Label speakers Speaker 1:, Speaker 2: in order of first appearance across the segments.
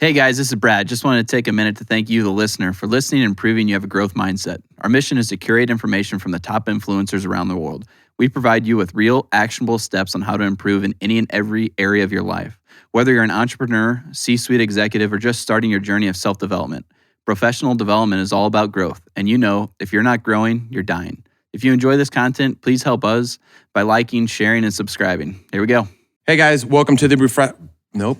Speaker 1: Hey guys, this is Brad. Just wanted to take a minute to thank you, the listener, for listening and proving you have a growth mindset. Our mission is to curate information from the top influencers around the world. We provide you with real, actionable steps on how to improve in any and every area of your life. Whether you're an entrepreneur, C-suite executive, or just starting your journey of self-development, Brofessional Development is all about growth. And you know, if you're not growing, you're dying. If you enjoy this content, please help us by liking, sharing, and subscribing. Here we go.
Speaker 2: Hey guys, welcome to the Nope.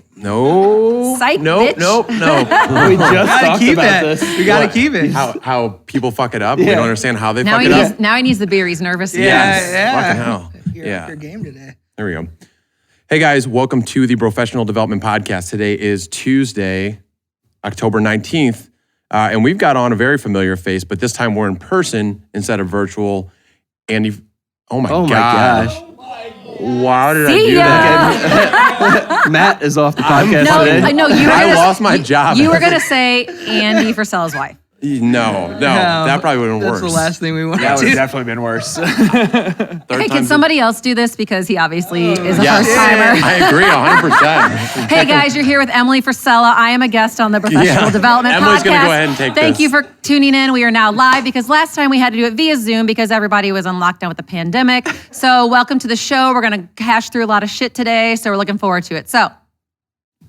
Speaker 3: Psych, bitch.
Speaker 2: Nope.
Speaker 1: We just talked about this.
Speaker 4: We gotta keep it.
Speaker 2: How people fuck it up. We don't understand how they
Speaker 3: Now
Speaker 2: fuck it up.
Speaker 3: Now he needs the beer. He's nervous.
Speaker 2: Fucking hell.
Speaker 4: Your game today.
Speaker 2: There we go. Hey guys, welcome to the Brofessional Development Podcast. Today is Tuesday, October 19th. And we've got on a very familiar face, but this time we're in person instead of virtual. Andy, oh my gosh. Why did I do that?
Speaker 1: Matt is off the podcast today.
Speaker 3: No,
Speaker 2: I lost my job.
Speaker 3: You were going to say Andy Frisella's wife.
Speaker 2: No, that probably would have been worse.
Speaker 4: That's the last thing we want.
Speaker 1: That would have definitely been worse.
Speaker 3: Hey, can somebody else do this? Because he obviously is a first-timer.
Speaker 2: I agree 100%.
Speaker 3: Hey, guys, you're here with Emily Frisella. I am a guest on the Professional Development
Speaker 2: Emily's
Speaker 3: Podcast.
Speaker 2: going to go ahead and take
Speaker 3: Thank
Speaker 2: this.
Speaker 3: you for tuning in. We are now live because last time we had to do it via Zoom because everybody was on lockdown with the pandemic. So welcome to the show. We're going to hash through a lot of shit today, so we're looking forward to it. So,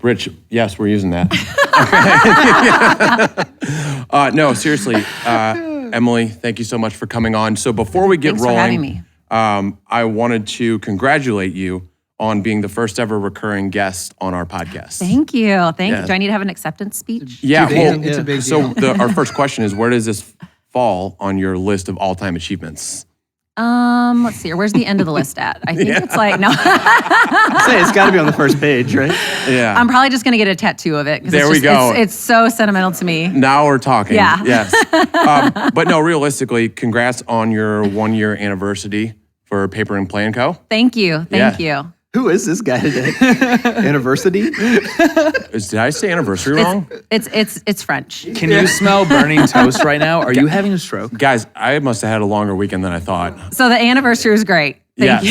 Speaker 2: Rich, yes, we're using that. No, seriously, Emily, thank you so much for coming on. So before we get
Speaker 3: Thanks
Speaker 2: rolling,
Speaker 3: for having me.
Speaker 2: I wanted to congratulate you on being the first ever recurring guest on our podcast.
Speaker 3: Thank you. Thank
Speaker 2: Yeah.
Speaker 3: you. Do I need to have an acceptance speech?
Speaker 2: Yeah,
Speaker 4: It's a big
Speaker 2: so our first question is, where does this fall on your list of all-time achievements?
Speaker 3: Let's see. Where's the end of the list at? I think it's like, no.
Speaker 1: Say it's got to be on the first page, right?
Speaker 2: Yeah.
Speaker 3: I'm probably just going to get a tattoo of it. 'Cause
Speaker 2: There
Speaker 3: it's
Speaker 2: we
Speaker 3: just,
Speaker 2: go.
Speaker 3: It's so sentimental to me.
Speaker 2: Now we're talking.
Speaker 3: Yeah.
Speaker 2: Yes. But no, realistically, congrats on your 1-year anniversary for Paper and Plan Co.
Speaker 3: Thank you. Thank you.
Speaker 1: Who is this guy today? University?
Speaker 2: Did I say anniversary wrong?
Speaker 3: It's French.
Speaker 5: Can you smell burning toast right now? Are you having a stroke?
Speaker 2: Guys, I must have had a longer weekend than I thought.
Speaker 3: So the anniversary was great. Thank you.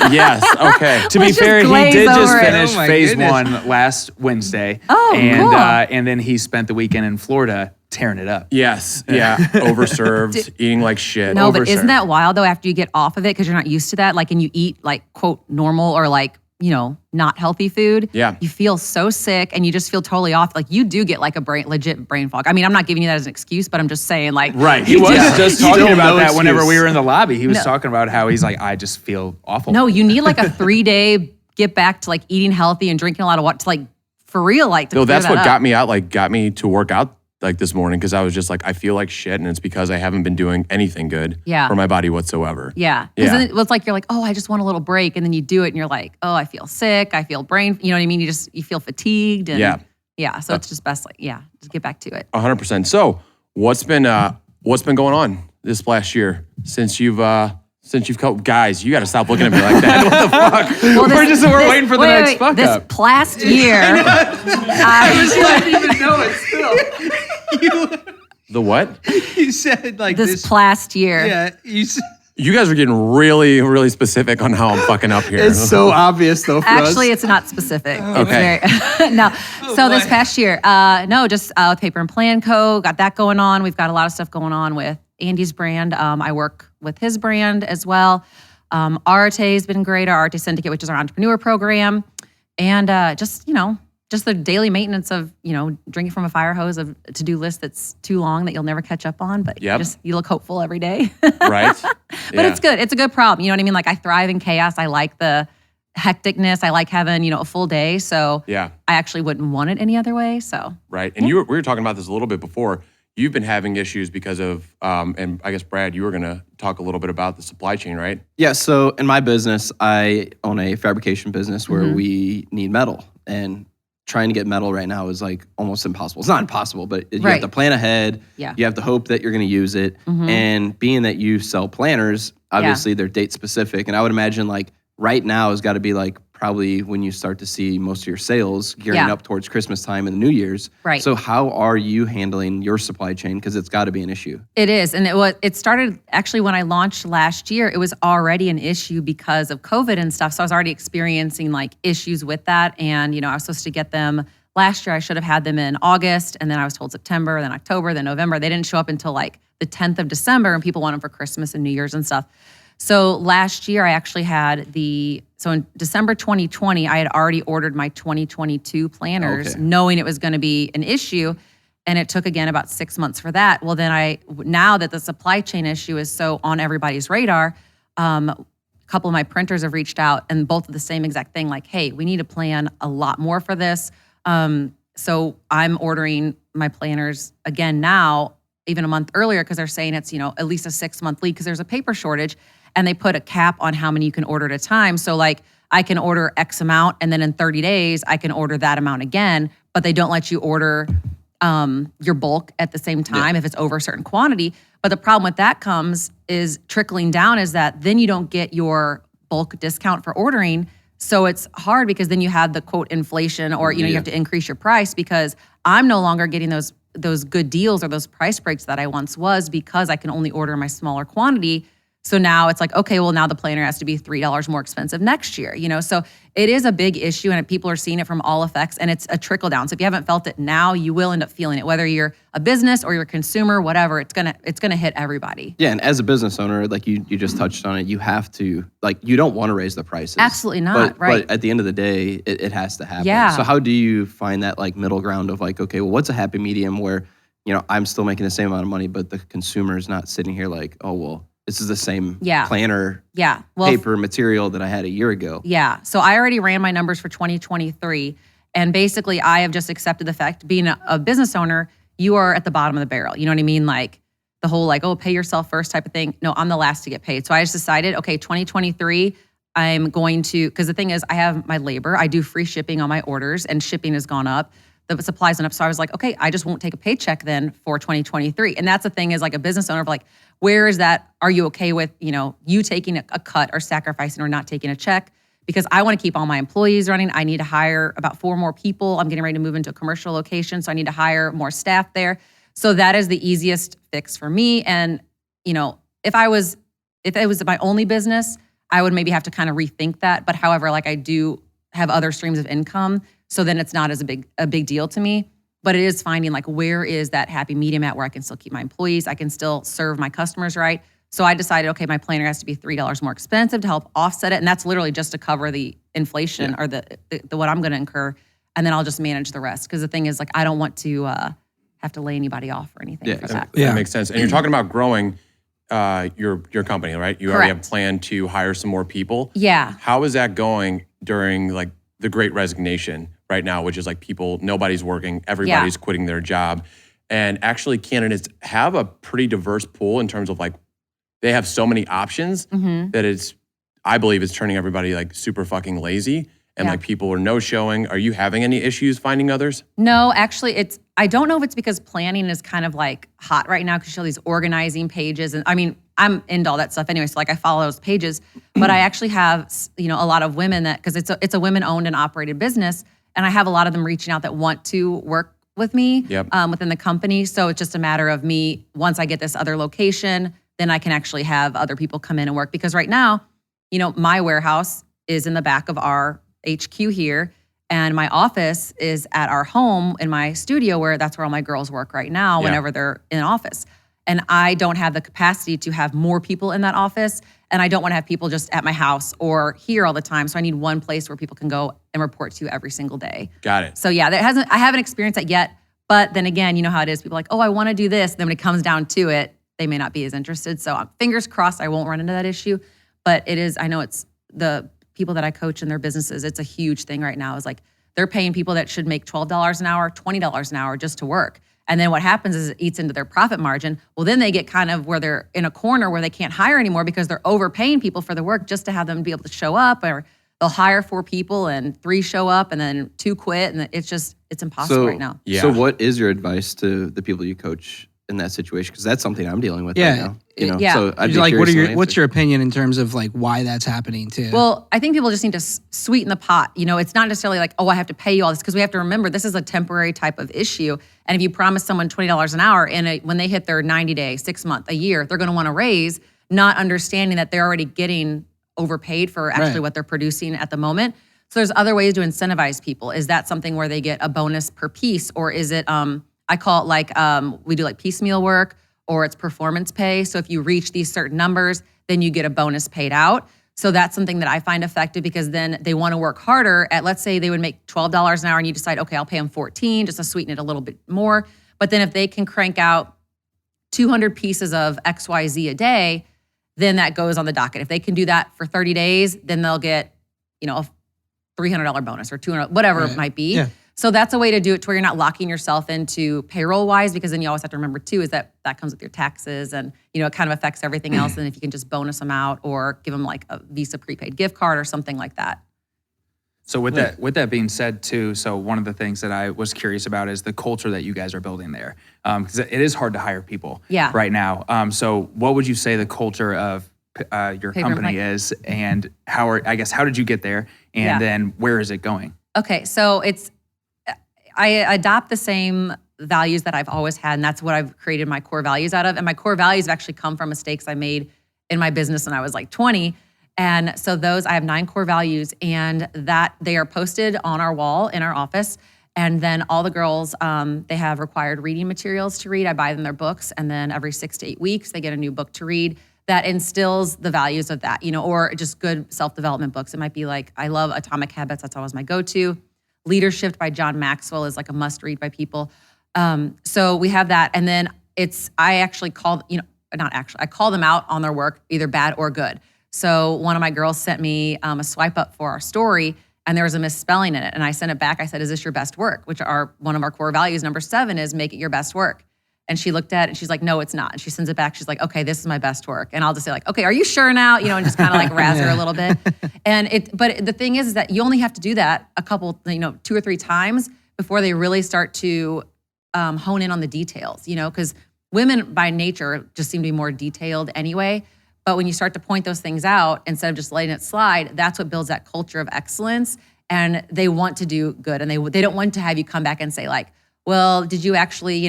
Speaker 2: Yes. Okay.
Speaker 5: To be
Speaker 3: Let's
Speaker 5: fair,
Speaker 3: just
Speaker 5: he
Speaker 3: glaze
Speaker 5: did just
Speaker 3: over it.
Speaker 5: finish
Speaker 4: Oh my
Speaker 5: phase
Speaker 4: goodness.
Speaker 5: 1 last Wednesday.
Speaker 3: Oh,
Speaker 5: and,
Speaker 3: cool.
Speaker 5: And then he spent the weekend in Florida tearing it up.
Speaker 2: Yes. Yeah. Overserved, eating like shit.
Speaker 3: No, but
Speaker 5: Overserved.
Speaker 3: isn't that wild though? After you get off of it, because you're not used to that, like, and you eat like quote normal or like, you know, not healthy food.
Speaker 2: Yeah.
Speaker 3: You feel so sick and you just feel totally off. Like you do get like a legit brain fog. I mean, I'm not giving you that as an excuse, but I'm just saying like.
Speaker 5: Right. He was just talking
Speaker 1: Still
Speaker 5: about
Speaker 1: no
Speaker 5: that whenever
Speaker 1: excuse.
Speaker 5: we were in the lobby. He was talking about how he's like, I just feel awful.
Speaker 3: No, you need like a 3-day get back to like eating healthy and drinking a lot of water to like for real like to
Speaker 2: No,
Speaker 3: clear
Speaker 2: that's
Speaker 3: that
Speaker 2: what
Speaker 3: up.
Speaker 2: got me to work out like this morning, because I was just like, I feel like shit, and it's because I haven't been doing anything good
Speaker 3: Yeah.
Speaker 2: for my body whatsoever.
Speaker 3: Yeah. Because
Speaker 2: Yeah.
Speaker 3: then it's like you're like, oh, I just want a little break. And then you do it and you're like, oh, I feel sick. I feel you know what I mean? You feel fatigued. And
Speaker 2: Yeah.
Speaker 3: So it's just best like, just get back to it.
Speaker 2: 100%. So what's been going on this last year since you've come? Guys, you got to stop looking at me like that. What the fuck?
Speaker 3: Well,
Speaker 5: we're waiting for the next fuck
Speaker 3: This
Speaker 5: up.
Speaker 3: last year.
Speaker 4: I didn't even know it still.
Speaker 2: The what?
Speaker 4: You said like
Speaker 3: this past year.
Speaker 4: Yeah.
Speaker 2: You guys are getting really, really specific on how I'm fucking up here.
Speaker 1: It's so obvious though for us.
Speaker 3: Actually, it's not specific.
Speaker 2: Okay.
Speaker 3: It's very, no. So this past year, just Paper and Plan Co. Got that going on. We've got a lot of stuff going on with Andy's brand. I work with his brand as well. Arte's been great. Our Arte Syndicate, which is our entrepreneur program. And just the daily maintenance of, drinking from a fire hose of a to-do list that's too long that you'll never catch up on, but you look hopeful every day.
Speaker 2: Right?
Speaker 3: But it's good. It's a good problem. You know what I mean? Like I thrive in chaos. I like the hecticness. I like having, a full day. So
Speaker 2: Yeah.
Speaker 3: I actually wouldn't want it any other way. So
Speaker 2: Right. And we were talking about this a little bit before. You've been having issues because of, and I guess, Brad, you were going to talk a little bit about the supply chain, right?
Speaker 1: Yeah, so in my business, I own a fabrication business where we need metal. And trying to get metal right now is like almost impossible. It's not impossible, but you have to plan ahead.
Speaker 3: Yeah.
Speaker 1: You have to hope that you're going to use it. And being that you sell planners, obviously they're date specific. And I would imagine like right now has got to be like probably when you start to see most of your sales gearing up towards Christmas time and the New Year's.
Speaker 3: Right.
Speaker 1: So how are you handling your supply chain? Because it's got to be an issue.
Speaker 3: it is. And it started actually when I launched last year, it was already an issue because of COVID and stuff. So I was already experiencing like issues with that. And, I was supposed to get them last year I should have had them in August, and then I was told September, then October, then November. They didn't show up until like the 10th of December, and people want them for Christmas and New Year's and stuff. So last year I actually had so in December 2020, I had already ordered my 2022 planners, knowing it was going to be an issue. And it took, again, about 6 months for that. Well, then now that the supply chain issue is so on everybody's radar, a couple of my printers have reached out, and both of the same exact thing, like, hey, we need to plan a lot more for this. So I'm ordering my planners again now, even a month earlier, because they're saying it's, at least a 6-month lead because there's a paper shortage, and they put a cap on how many you can order at a time. So like I can order X amount, and then in 30 days, I can order that amount again, but they don't let you order your bulk at the same time if it's over a certain quantity. But the problem with that is trickling down is that then you don't get your bulk discount for ordering. So it's hard because then you have the quote inflation, or you have to increase your price, because I'm no longer getting those good deals or those price breaks that I once was, because I can only order my smaller quantity. So now it's like, okay, well, now the planner has to be $3 more expensive next year, So it is a big issue, and people are seeing it from all effects, and it's a trickle down. So if you haven't felt it now, you will end up feeling it, whether you're a business or you're a consumer, whatever. It's gonna hit everybody.
Speaker 1: Yeah, and as a business owner, like you just touched on it, you have to, you don't want to raise the prices.
Speaker 3: Absolutely not, right?
Speaker 1: But at the end of the day, it has to happen.
Speaker 3: Yeah.
Speaker 1: So how do you find that middle ground of okay, well, what's a happy medium where I'm still making the same amount of money, but the consumer is not sitting here like, oh well, this is the same planner, paper material that I had a year ago. Yeah.
Speaker 3: So I already ran my numbers for 2023. And basically, I have just accepted the fact, being a business owner, you are at the bottom of the barrel. You know what I mean? Like the whole pay yourself first type of thing. No, I'm the last to get paid. So I just decided, okay, 2023, I'm going to, because the thing is, I have my labor. I do free shipping on my orders, and shipping has gone up. The supplies went up. So I was like, okay, I just won't take a paycheck then for 2023. And that's the thing, is like a business owner, of where is that? Are you okay with, you taking a cut or sacrificing or not taking a check? Because I want to keep all my employees running. I need to hire about 4 more people. I'm getting ready to move into a commercial location, so I need to hire more staff there. So that is the easiest fix for me. And, if it was my only business, I would maybe have to kind of rethink that. But however, I do have other streams of income, so then it's not as a big deal to me. But it is finding where is that happy medium at, where I can still keep my employees, I can still serve my customers right. So I decided, okay, my planner has to be $3 more expensive to help offset it, and that's literally just to cover the inflation or the what I'm going to incur, and then I'll just manage the rest. Because the thing is, I don't want to have to lay anybody off or anything for that.
Speaker 2: That makes sense. And you're talking about growing your company, right? You already have planned to hire some more people.
Speaker 3: Yeah.
Speaker 2: How is that going during the Great Resignation right now, which is nobody's working, everybody's quitting their job. And actually candidates have a pretty diverse pool in terms of they have so many options that I believe it's turning everybody super fucking lazy. And people are no-showing. Are you having any issues finding others?
Speaker 3: No, actually I don't know if it's because planning is kind of hot right now, because you show these organizing pages. And I mean, I'm into all that stuff anyway, so I follow those pages. But I actually have, a lot of women because it's a women-owned and operated business. And I have a lot of them reaching out that want to work with me within the company. So it's just a matter of me, once I get this other location, then I can actually have other people come in and work. Because right now, my warehouse is in the back of our HQ here, and my office is at our home in my studio, where that's where all my girls work right now whenever they're in office. And I don't have the capacity to have more people in that office, and I don't want to have people just at my house or here all the time. So I need one place where people can go and report to every single day.
Speaker 2: Got it.
Speaker 3: So yeah, I haven't experienced that yet. But then again, you know how it is. People are oh, I want to do this. Then when it comes down to it, they may not be as interested. So fingers crossed I won't run into that issue. But I know it's the people that I coach in their businesses, it's a huge thing right now. Is they're paying people that should make $12 an hour, $20 an hour just to work. And then what happens is it eats into their profit margin. Well, then they get kind of where they're in a corner where they can't hire anymore, because they're overpaying people for the work just to have them be able to show up. Or they'll hire 4 people and 3 show up and then 2 quit. And it's impossible right now.
Speaker 1: Yeah. So what is your advice to the people you coach in that situation? Because that's something I'm dealing with right now. So I'd be
Speaker 4: what's your opinion in terms of why that's happening too?
Speaker 3: Well, I think people just need to sweeten the pot. It's not necessarily oh, I have to pay you all this, because we have to remember this is a temporary type of issue. And if you promise someone $20 an hour, and when they hit their 90-day, 6-month, a year, they're going to want to raise, not understanding that they're already getting overpaid for actually what they're producing at the moment. So there's other ways to incentivize people. Is that something where they get a bonus per piece, or is it, I call it like, we do like piecemeal work, or it's performance pay. So if you reach these certain numbers, then you get a bonus paid out. So that's something that I find effective, because then they want to work harder at, let's say they would make $12 an hour and you decide, okay, I'll pay them 14 just to sweeten it a little bit more. But then if they can crank out 200 pieces of XYZ a day, then that goes on the docket. If they can do that for 30 days, then they'll get, a $300 bonus or $200, whatever it might be.
Speaker 6: Yeah.
Speaker 3: So that's a way to do it to where you're not locking yourself into payroll-wise, because then you always have to remember too, is that comes with your taxes, and it kind of affects everything else. And if you can just bonus them out or give them like a Visa prepaid gift card or something like that.
Speaker 5: So with that being said too, so one of the things that I was curious about is the culture that you guys are building there, because it is hard to hire people right now. So what would you say the culture of your company is, and how did you get there, and then where is it going?
Speaker 3: Okay, so I adopt the same values that I've always had, and that's what I've created my core values out of. And my core values have actually come from mistakes I made in my business when I was like 20. And so I have 9 core values, and that they are posted on our wall in our office. And then all the girls, they have required reading materials to read. I buy them their books, and then every 6 to 8 weeks, they get a new book to read that instills the values of that, or just good self-development books. It might be like, I love Atomic Habits. That's always my go-to. Leadership by John Maxwell is like a must-read by people. So we have that. And then I call them out on their work, either bad or good. So one of my girls sent me a swipe up for our story, and there was a misspelling in it. And I sent it back. I said, is this your best work? Which are one of our core values. Number 7 is make it your best work. And she looked at it and she's like, no, it's not. And she sends it back. She's like, okay, this is my best work. And I'll just say like, okay, are you sure now? And just kind of like razz her a little bit. But the thing is that you only have to do that a couple, 2 or 3 times before they really start to hone in on the details, because women by nature just seem to be more detailed anyway. But when you start to point those things out instead of just letting it slide, that's what builds that culture of excellence. And they want to do good, and they don't want to have you come back and say like, well, did you actually,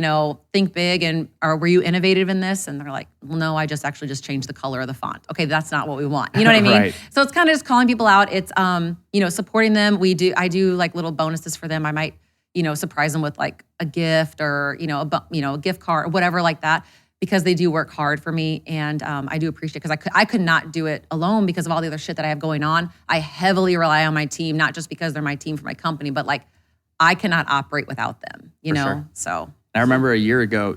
Speaker 3: think big, or were you innovative in this? And they're like, well, no, I just changed the color of the font. Okay, that's not what we want. You know what I mean?
Speaker 5: Right.
Speaker 3: So it's kind of just calling people out. It's, supporting them. I do like little bonuses for them. I might, surprise them with like a gift or, a gift card or whatever like that, because they do work hard for me. And I do appreciate it, because I could not do it alone because of all the other shit that I have going on. I heavily rely on my team, not just because they're my team for my company, but like, I cannot operate without them,
Speaker 5: Sure.
Speaker 3: So.
Speaker 5: I remember a year ago,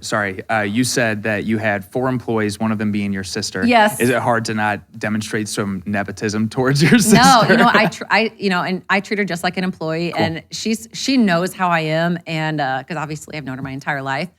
Speaker 5: you said that you had 4 employees, one of them being your sister.
Speaker 3: Yes.
Speaker 5: Is it hard to not demonstrate some nepotism towards your sister?
Speaker 3: No, and I treat her just like an employee, cool. And she knows how I am, and because obviously I've known her my entire life.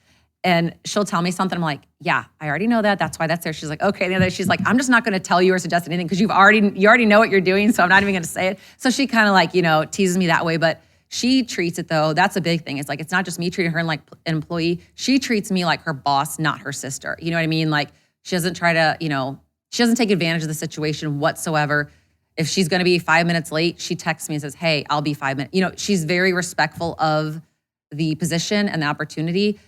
Speaker 3: And she'll tell me something. I'm like, yeah, I already know that. That's why that's there. She's like, okay. And the other, she's like, I'm just not going to tell you or suggest anything because you already know what you're doing. So I'm not even going to say it. So she kind of like, teases me that way. But she treats it though. That's a big thing. It's like, it's not just me treating her like an employee. She treats me like her boss, not her sister. You know what I mean? Like she doesn't try to, she doesn't take advantage of the situation whatsoever. If she's going to be 5 minutes late, she texts me and says, hey, I'll be 5 minutes. She's very respectful of the position and the opportunity.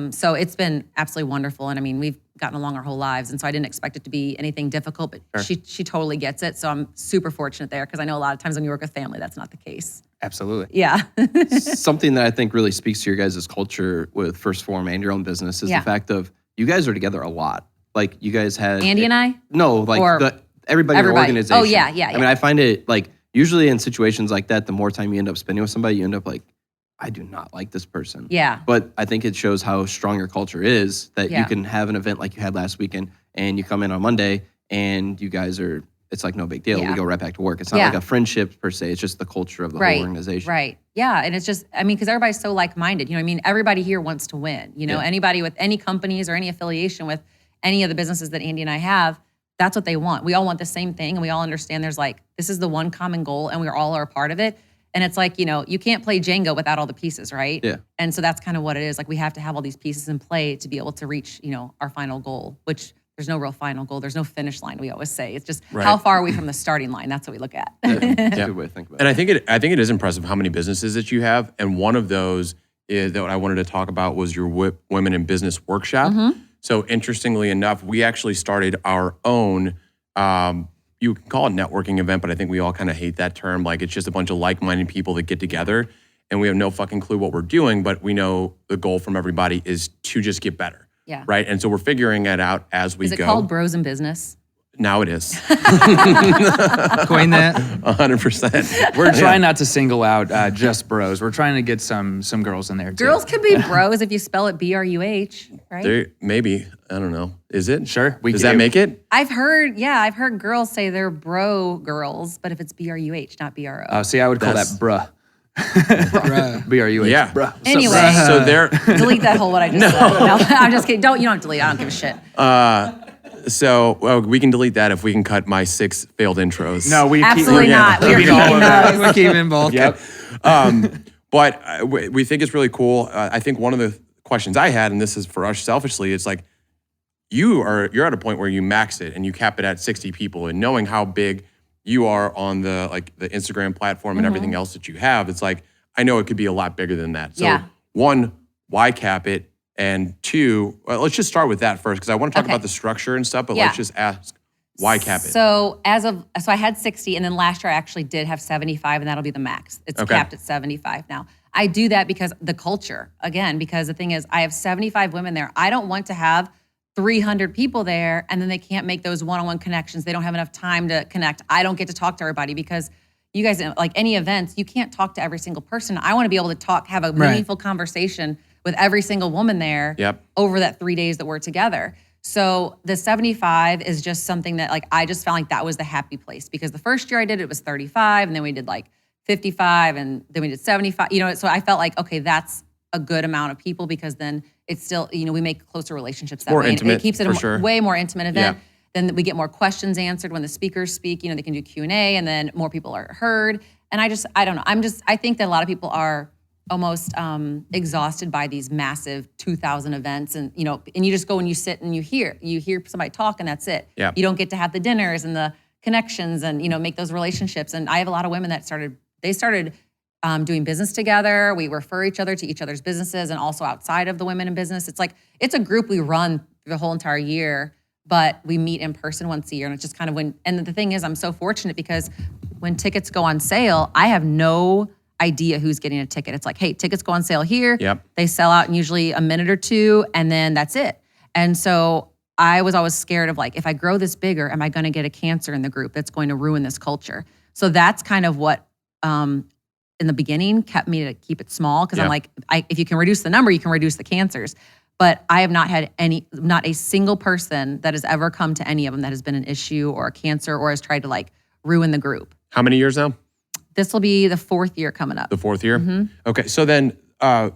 Speaker 3: So it's been absolutely wonderful. And I mean, we've gotten along our whole lives. And so I didn't expect it to be anything difficult, but sure. she totally gets it. So I'm super fortunate there, because I know a lot of times when you work with family, that's not the case.
Speaker 5: Absolutely.
Speaker 3: Yeah.
Speaker 6: Something that I think really speaks to your guys' culture with First Form and your own business is the fact of you guys are together a lot. Like you guys had...
Speaker 3: Andy and I?
Speaker 6: No, like everybody in your organization.
Speaker 3: Oh, yeah.
Speaker 6: I mean, I find it like usually in situations like that, the more time you end up spending with somebody, you end up like, I do not like this person.
Speaker 3: Yeah.
Speaker 6: But I think it shows how strong your culture is that you can have an event like you had last weekend and you come in on Monday and you guys are, it's like no big deal.
Speaker 3: Yeah.
Speaker 6: We go right back to work. It's not like a friendship per se. It's just the culture of the whole organization.
Speaker 3: Right. Yeah. And it's just, because everybody's so like-minded. You know what I mean? Everybody here wants to win. Anybody with any companies or any affiliation with any of the businesses that Andy and I have, that's what they want. We all want the same thing. And we all understand there's like, this is the one common goal and we all are a part of it. And it's like, you can't play Jenga without all the pieces, right?
Speaker 6: Yeah.
Speaker 3: And so that's kind of what it is. Like we have to have all these pieces in play to be able to reach, our final goal, which there's no real final goal. There's no finish line, we always say. It's just how far are we from the starting line? That's what we look at.
Speaker 6: That's a good way to think about it.
Speaker 2: And I think it is impressive how many businesses that you have. And one of those that I wanted to talk about was your Women in Business workshop. Mm-hmm. So interestingly enough, we actually started our own you can call it a networking event, but I think we all kind of hate that term. Like it's just a bunch of like-minded people that get together and we have no fucking clue what we're doing, but we know the goal from everybody is to just get better.
Speaker 3: Yeah.
Speaker 2: Right. And so we're figuring it out as we go.
Speaker 3: Is it called Bros in Business?
Speaker 2: Now it is.
Speaker 5: Coin that.
Speaker 2: 100%.
Speaker 5: We're trying not to single out just bros. We're trying to get some girls in there too.
Speaker 3: Girls can be bros if you spell it BRUH, right?
Speaker 2: Maybe. I don't know. Is it?
Speaker 5: Sure.
Speaker 2: Does that make it?
Speaker 3: I've heard girls say they're bro girls, but if it's BRUH, not BRO.
Speaker 5: Oh, see, I would call that bruh. BRUH.
Speaker 2: Yeah.
Speaker 5: Bruh. What's up,
Speaker 3: Anyway.
Speaker 5: bruh?
Speaker 2: So there.
Speaker 3: Delete that whole what I just said. No, I'm just kidding. You don't have to delete it. I don't give a shit.
Speaker 2: So we can delete that if we can cut my 6 failed intros.
Speaker 5: No, we
Speaker 3: Absolutely not. We're
Speaker 5: keep all
Speaker 3: keeping
Speaker 5: of
Speaker 3: those.
Speaker 5: We're keeping both. Yep.
Speaker 2: But we think it's really cool. I think one of the questions I had, and this is for us selfishly, it's like you're at a point where you max it and you cap it at 60 people, and knowing how big you are on the Instagram platform and everything else that you have, it's like I know it could be a lot bigger than that. So one, why cap it? And 2, let's just start with that first because I want to talk about the structure and stuff, but let's just ask why cap it?
Speaker 3: So I had 60, and then last year I actually did have 75, and that'll be the max. It's capped at 75 now. I do that because the culture, again, because the thing is I have 75 women there. I don't want to have 300 people there, and then they can't make those one-on-one connections. They don't have enough time to connect. I don't get to talk to everybody because you guys, like any events, you can't talk to every single person. I want to be able to have a meaningful conversation with every single woman there over that 3 days that we're together. So the 75 is just something that I just found like that was the happy place, because the first year I did it was 35, and then we did 55, and then we did 75, so I felt like, okay, that's a good amount of people, because then it's still, we make closer relationships that
Speaker 2: more
Speaker 3: way.
Speaker 2: Intimate,
Speaker 3: it keeps it a way more intimate event.
Speaker 2: Yeah.
Speaker 3: Then we get more questions answered when the speakers speak, they can do Q&A, and then more people are heard. And I don't know. I think that a lot of people are almost exhausted by these massive 2,000 events, and and you just go and you sit and you hear somebody talk, and that's it.
Speaker 2: Yeah.
Speaker 3: You don't get to have the dinners and the connections and make those relationships. And I have a lot of women that started doing business together. We refer each other to each other's businesses, and also outside of the women in business. It's a group we run the whole entire year, but we meet in person once a year, and it's just kind of and the thing is, I'm so fortunate because when tickets go on sale, I have no idea who's getting a ticket. It's like, hey, tickets go on sale here.
Speaker 2: Yep.
Speaker 3: They sell out in usually a minute or two, and then that's it. And so I was always scared of if I grow this bigger, am I going to get a cancer in the group that's going to ruin this culture? So that's kind of what in the beginning kept me to keep it small, because I'm like, if you can reduce the number, you can reduce the cancers. But I have not had not a single person that has ever come to any of them that has been an issue or a cancer or has tried to ruin the group.
Speaker 2: How many years now?
Speaker 3: This will be the 4th year coming up.
Speaker 2: The 4th year?
Speaker 3: Mm-hmm.
Speaker 2: Okay, so then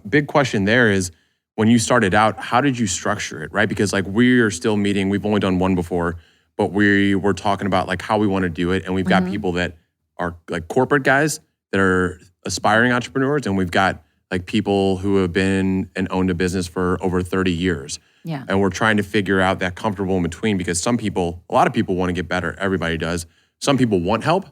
Speaker 2: big question there is, when you started out, how did you structure it, right? Because we are still meeting, we've only done one before, but we were talking about how we want to do it, and we've got people that are corporate guys that are aspiring entrepreneurs, and we've got people who have been and owned a business for over 30 years.
Speaker 3: Yeah.
Speaker 2: And we're trying to figure out that comfortable in between, because a lot of people want to get better. Everybody does. Some people want help.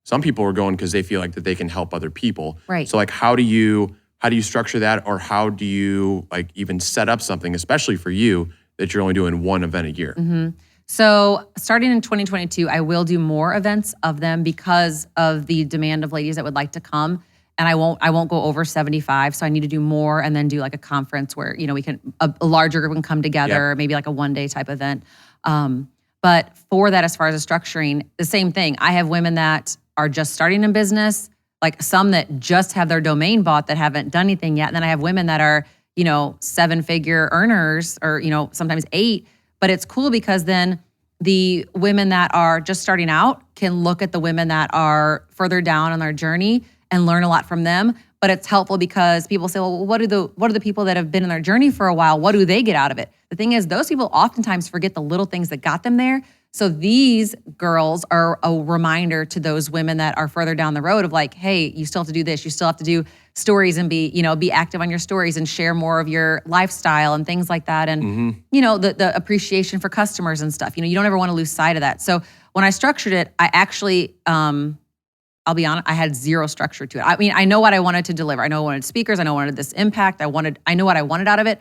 Speaker 2: Some people are going because they feel like that they can help other people.
Speaker 3: Right.
Speaker 2: So how do you structure that, or how do you even set up something, especially for you, that you're only doing one event a year?
Speaker 3: Mm-hmm. So starting in 2022, I will do more events of them because of the demand of ladies that would like to come. And I won't go over 75. So I need to do more, and then do a conference where, we can, a larger group can come together, maybe a 1-day type event. But for that, as far as the structuring, the same thing. I have women that are just starting in business, some that just have their domain bought that haven't done anything yet. And then I have women that are, 7-figure earners, or, sometimes 8. But it's cool because then the women that are just starting out can look at the women that are further down on their journey and learn a lot from them. But it's helpful because people say, well, what are the people that have been in their journey for a while? What do they get out of it? The thing is, those people oftentimes forget the little things that got them there. So these girls are a reminder to those women that are further down the road of hey, you still have to do this. You still have to do stories and be active on your stories and share more of your lifestyle and things like that. And, the appreciation for customers and stuff. You don't ever want to lose sight of that. So when I structured it, I actually, I'll be honest, I had zero structure to it. I mean, I know what I wanted to deliver. I know I wanted speakers. I know I wanted this impact. I know what I wanted out of it.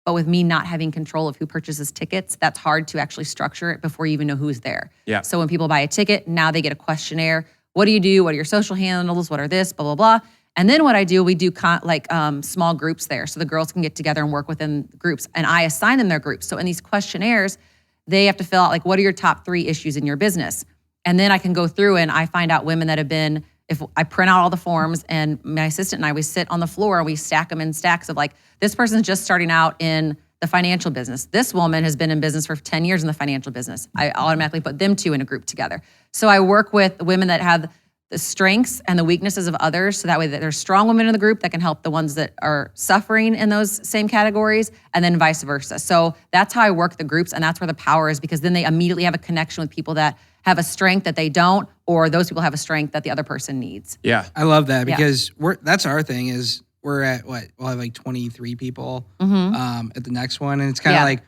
Speaker 3: But with me not having control of who purchases tickets, that's hard to actually structure it before you even know who's there.
Speaker 2: Yeah.
Speaker 3: So when people buy a ticket, now they get a questionnaire. What do you do? What are your social handles? What are this? Blah, blah, blah. And then what I do, we do small groups there. So the girls can get together and work within groups. And I assign them their groups. So in these questionnaires, they have to fill out like, what are your top 3 issues in your business? And then I can go through and I find out women that have been, if I print out all the forms and my assistant and I, we sit on the floor and we stack them in stacks of like, this person's just starting out in the financial business. This woman has been in business for 10 years in the financial business. I automatically put them 2 in a group together. So I work with women that have the strengths and the weaknesses of others. So that way that there's strong women in the group that can help the ones that are suffering in those same categories, and then vice versa. So that's how I work the groups, and that's where the power is, because then they immediately have a connection with people that have a strength that they don't, or those people have a strength that the other person needs.
Speaker 2: Yeah.
Speaker 4: I love that because that's our thing is we're at we'll have like 23 people at the next one. And it's kind of like,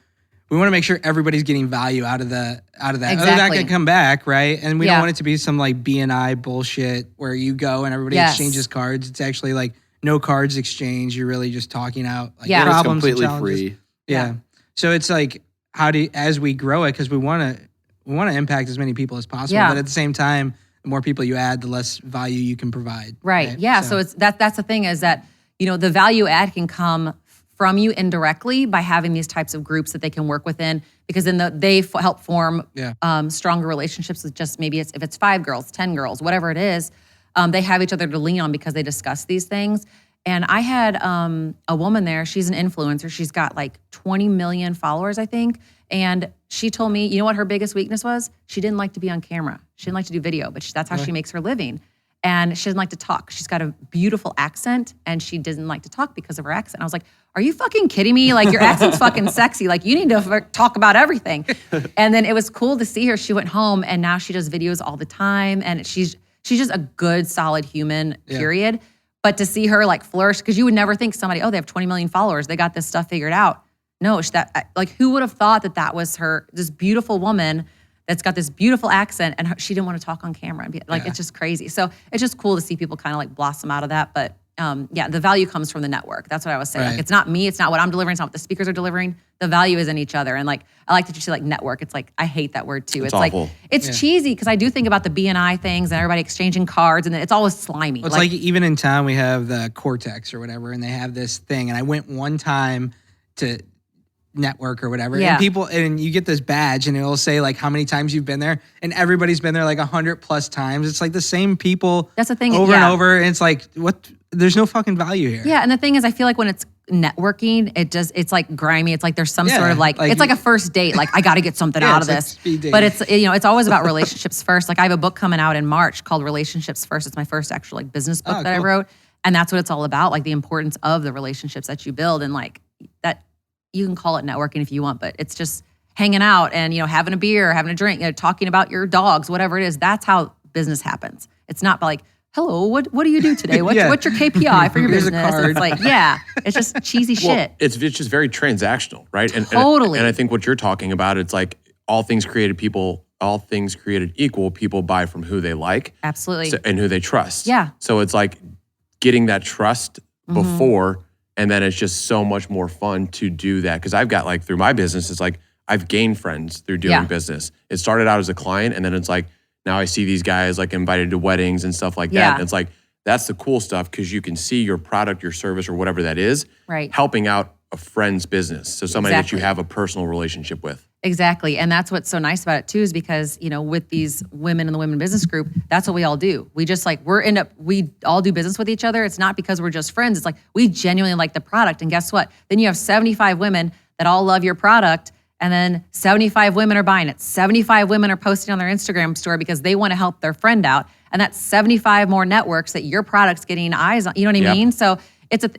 Speaker 4: we want to make sure everybody's getting value out of that.
Speaker 3: Exactly.
Speaker 4: They're not going to come back, right? And we don't want it to be some like BNI bullshit where you go and everybody exchanges cards. It's actually like no cards exchange. You're really just talking out like problems.
Speaker 6: It's completely
Speaker 4: and challenges.
Speaker 6: free.
Speaker 4: Yeah. So it's like, as we grow it, because we want to impact as many people as possible.
Speaker 3: Yeah.
Speaker 4: But at the same time, the more people you add, the less value you can provide.
Speaker 3: Right. Yeah. So it's that's the thing is that, the value add can come from you indirectly by having these types of groups that they can work within, because then they help form stronger relationships with just maybe if it's 5 girls, 10 girls, whatever it is, they have each other to lean on because they discuss these things. And I had a woman there, she's an influencer. She's got like 20 million followers, I think. And she told me, you know what her biggest weakness was? She didn't like to be on camera. She didn't like to do video, but that's how she makes her living. And she doesn't like to talk. She's got a beautiful accent, and she doesn't like to talk because of her accent. I was like, are you fucking kidding me? Like, your accent's fucking sexy. Like, you need to talk about everything. And then it was cool to see her. She went home, and now she does videos all the time. And she's just a good, solid human, period. But to see her like flourish, because you would never think somebody, they have 20 million followers, they got this stuff figured out. No, who would have thought that was her, this beautiful woman that's got this beautiful accent, and she didn't want to talk on camera. And it's just crazy. So it's just cool to see people kind of like blossom out of that. But the value comes from the network. That's what I was saying.
Speaker 4: Right.
Speaker 3: Like, it's not me. It's not what I'm delivering. It's not what the speakers are delivering. The value is in each other. And like, I like that you say like network. It's like, I hate that word too. It's
Speaker 2: awful.
Speaker 3: like, it's cheesy because I do think about the BNI things and everybody exchanging cards, and it's always slimy.
Speaker 4: Well, it's like even in town we have the Cortex or whatever, and they have this thing. And I went one time to network or whatever, and you get this badge and it'll say like how many times you've been there, and everybody's been there like 100+ times. It's like the same people.
Speaker 3: That's the thing,
Speaker 4: over and over, and it's like, what? There's no fucking value here.
Speaker 3: Yeah, and the thing is, I feel like when it's networking, it's like grimy. It's like there's some sort of like it's like a first date. Like, I got to get something out of this. But it's always about relationships first. Like, I have a book coming out in March called Relationships First. It's my first actual like business book that I wrote, and that's what it's all about. Like, the importance of the relationships that you build, and like that. You can call it networking if you want, but it's just hanging out and, having a beer, having a drink, talking about your dogs, whatever it is. That's how business happens. It's not like, hello, what do you do today? What's your KPI for your business? It's like, it's just cheesy shit.
Speaker 2: It's just very transactional, right? And,
Speaker 3: Totally.
Speaker 2: And I think what you're talking about, it's like all things created equal, people buy from who they like.
Speaker 3: Absolutely.
Speaker 2: And who they trust.
Speaker 3: Yeah.
Speaker 2: So it's like getting that trust before. And then it's just so much more fun to do that. Because I've got like, through my business, it's like I've gained friends through doing business. It started out as a client, and then it's like, now I see these guys like invited to weddings and stuff like that. And it's like, that's the cool stuff, because you can see your product, your service, or whatever that is, helping out a friend's business. So somebody that you have a personal relationship with.
Speaker 3: Exactly. And that's what's so nice about it too, is because, with these women in the women business group, that's what we all do. We just like, we all do business with each other. It's not because we're just friends. It's like, we genuinely like the product. And guess what? Then you have 75 women that all love your product. And then 75 women are buying it. 75 women are posting on their Instagram story because they want to help their friend out. And that's 75 more networks that your product's getting eyes on. You know what I mean? So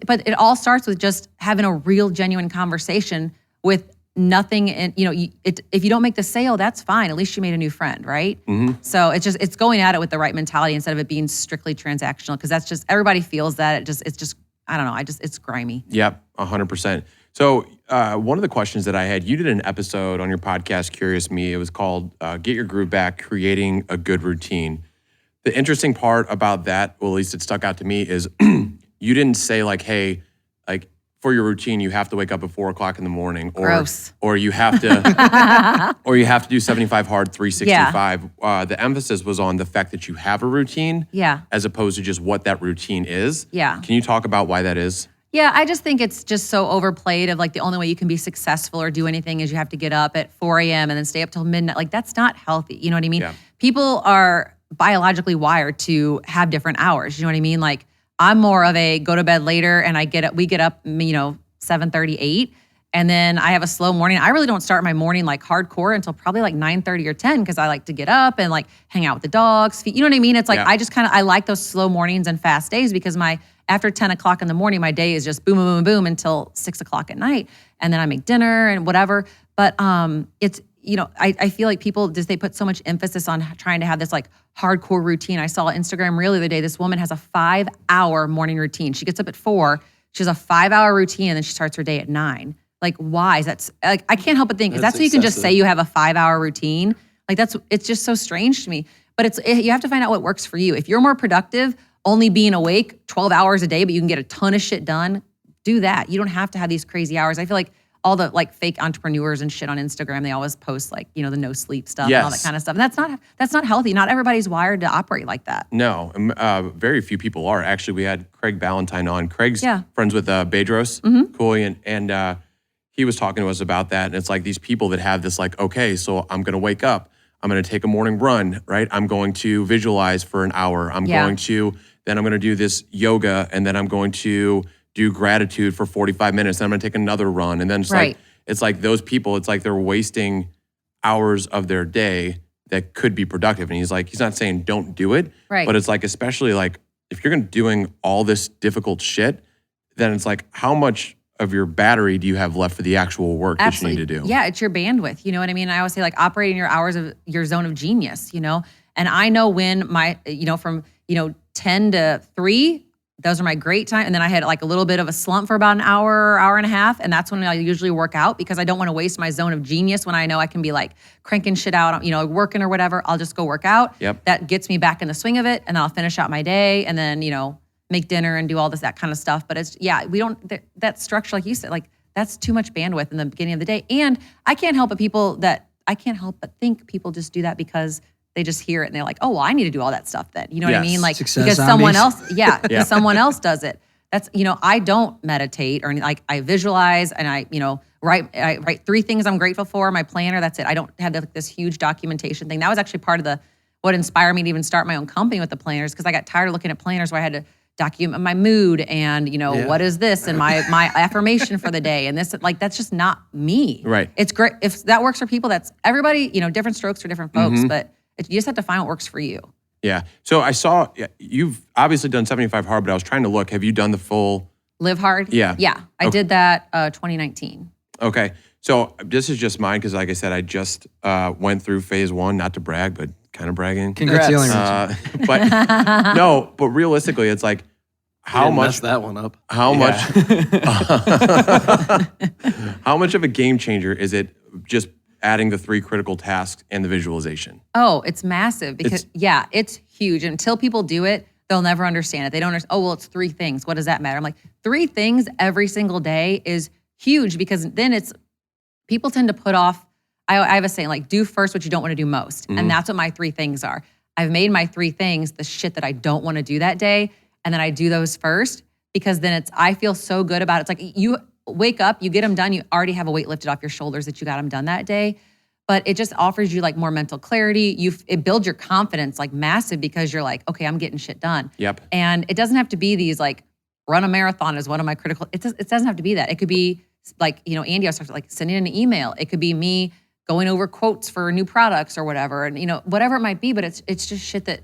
Speaker 3: but it all starts with just having a real, genuine conversation with nothing. And if you don't make the sale, that's fine. At least you made a new friend, right? Mm-hmm. So it's going at it with the right mentality instead of it being strictly transactional, because that's just, everybody feels that. It's just I don't know. It's grimy.
Speaker 2: Yep, 100%. So one of the questions that I had, you did an episode on your podcast, Curious Me. It was called Get Your Groove Back, Creating a Good Routine. The interesting part about that, well, at least it stuck out to me, is you didn't say like, hey, like for your routine, you have to wake up at 4 o'clock in the morning,
Speaker 3: Gross.
Speaker 2: or you have to, or you have to do 75 hard, 365. The emphasis was on the fact that you have a routine, as opposed to just what that routine is.
Speaker 3: Yeah.
Speaker 2: Can you talk about why that is?
Speaker 3: Yeah, I just think it's just so overplayed of like the only way you can be successful or do anything is you have to get up at 4 a.m. and then stay up till midnight. Like that's not healthy. You know what I mean?
Speaker 2: Yeah.
Speaker 3: People are biologically wired to have different hours. You know what I mean? Like I'm more of a go to bed later and we get up, 7:30, 8. And then I have a slow morning. I really don't start my morning like hardcore until probably like 9:30 or 10 because I like to get up and like hang out with the dogs. You know what I mean? It's like I just I like those slow mornings and fast days because after 10 o'clock in the morning, my day is just boom, boom, boom, boom until 6 o'clock at night. And then I make dinner and whatever. But it's, I feel like people they put so much emphasis on trying to have this like hardcore routine. I saw on Instagram reel the other day, this woman has a 5-hour morning routine. She gets up at 4, she has a 5-hour routine, and then she starts her day at 9. Like, why? That's like, I can't help but think, is that so you can just say you have a 5-hour routine? Like it's just so strange to me. But you have to find out what works for you. If you're more productive, only being awake 12 hours a day, but you can get a ton of shit done, do that. You don't have to have these crazy hours. I feel like all the like fake entrepreneurs and shit on Instagram, they always post like, the no sleep stuff and all that kind of stuff. And that's not healthy. Not everybody's wired to operate like that.
Speaker 2: No, very few people are. Actually, we had Craig Ballantyne on. Craig's friends with Bedros, Cooley, and he was talking to us about that. And it's like these people that have this like, okay, so I'm going to wake up. I'm going to take a morning run, right? I'm going to visualize for an hour. Then I'm going to do this yoga, and then I'm going to do gratitude for 45 minutes. Then I'm going to take another run. And then it's like those people, it's like they're wasting hours of their day that could be productive. And he's not saying don't do it, but it's like, especially like if you're doing all this difficult shit, then it's like, how much of your battery do you have left for the actual work that you need to do?
Speaker 3: Yeah, it's your bandwidth. You know what I mean? I always say like operating your hours of your zone of genius, and I know when my, from, 10 to 3, those are my great time. And then I had like a little bit of a slump for about an hour and a half. And that's when I usually work out because I don't want to waste my zone of genius when I know I can be like cranking shit out, working or whatever. I'll just go work out.
Speaker 2: Yep.
Speaker 3: That gets me back in the swing of it. And then I'll finish out my day and then, make dinner and do all that kind of stuff. But it's, we don't, that structure, like you said, like that's too much bandwidth in the beginning of the day. And I can't help but think people just do that because they just hear it and they're like, oh, well, I need to do all that stuff then. You know what I mean? Like, because someone else, because someone else does it. That's, I don't meditate or like I visualize and I write 3 things I'm grateful for, my planner, that's it. I don't have this huge documentation thing. That was actually part of what inspired me to even start my own company with the planners because I got tired of looking at planners where I had to document my mood and, what is this and my affirmation for the day and this, like, that's just not me.
Speaker 2: Right.
Speaker 3: It's great. If that works for people, that's everybody, different strokes for different folks, but you just have to find what works for you.
Speaker 2: Yeah. So I saw you've obviously done 75 hard, but I was trying to look. Have you done the full
Speaker 3: Live Hard?
Speaker 2: Yeah.
Speaker 3: Yeah. I did that 2019.
Speaker 2: Okay. So this is just mine because, like I said, I just went through phase 1, not to brag, but kind of bragging.
Speaker 4: Congrats.
Speaker 2: But realistically, it's like how much
Speaker 6: mess that one up.
Speaker 2: How much of a game changer is it just adding the 3 critical tasks and the visualization?
Speaker 3: Oh, it's massive because it's huge. Until people do it, they'll never understand it. They don't understand, oh, well, it's 3 things. What does that matter? I'm like, 3 things every single day is huge because then people tend to put off, I have a saying like, do first what you don't want to do most. And that's what my 3 things are. I've made my 3 things the shit that I don't want to do that day. And then I do those first because then I feel so good about it. It's like you wake up, you get them done, you already have a weight lifted off your shoulders that you got them done that day. But it just offers you like more mental clarity. It builds your confidence like massive because you're like, okay, I'm getting shit done.
Speaker 2: Yep.
Speaker 3: And it doesn't have to be these like run a marathon is one of my critical, it doesn't have to be that. It could be like, Andy, I was talking like sending an email. It could be me going over quotes for new products or whatever. And, whatever it might be, but it's just shit that,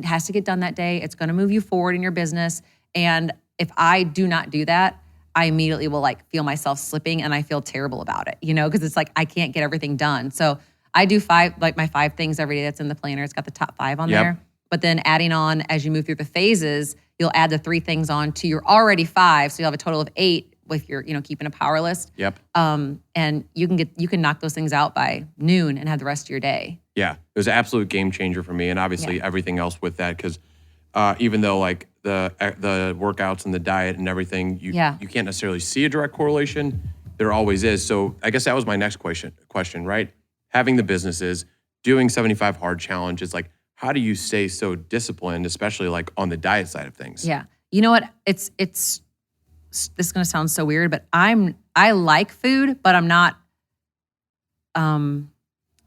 Speaker 3: has to get done that day. It's going to move you forward in your business. And if I do not do that, I immediately will like feel myself slipping and I feel terrible about it, because it's like, I can't get everything done. So I do my 5 things every day that's in the planner. It's got the top 5 on there. But then adding on as you move through the phases, you'll add the 3 things on to your already 5. So you'll have a total of 8 with your, keeping a power list.
Speaker 2: Yep.
Speaker 3: And you can knock those things out by noon and have the rest of your day.
Speaker 2: Yeah. It was an absolute game changer for me. And obviously everything else with that, because even though like the workouts and the diet and everything, you can't necessarily see a direct correlation. There always is. So I guess that was my next question, right? Having the businesses, doing 75 hard challenges, like how do you stay so disciplined, especially like on the diet side of things?
Speaker 3: Yeah. You know what? It's this is going to sound so weird, but I like food, but I'm not, what am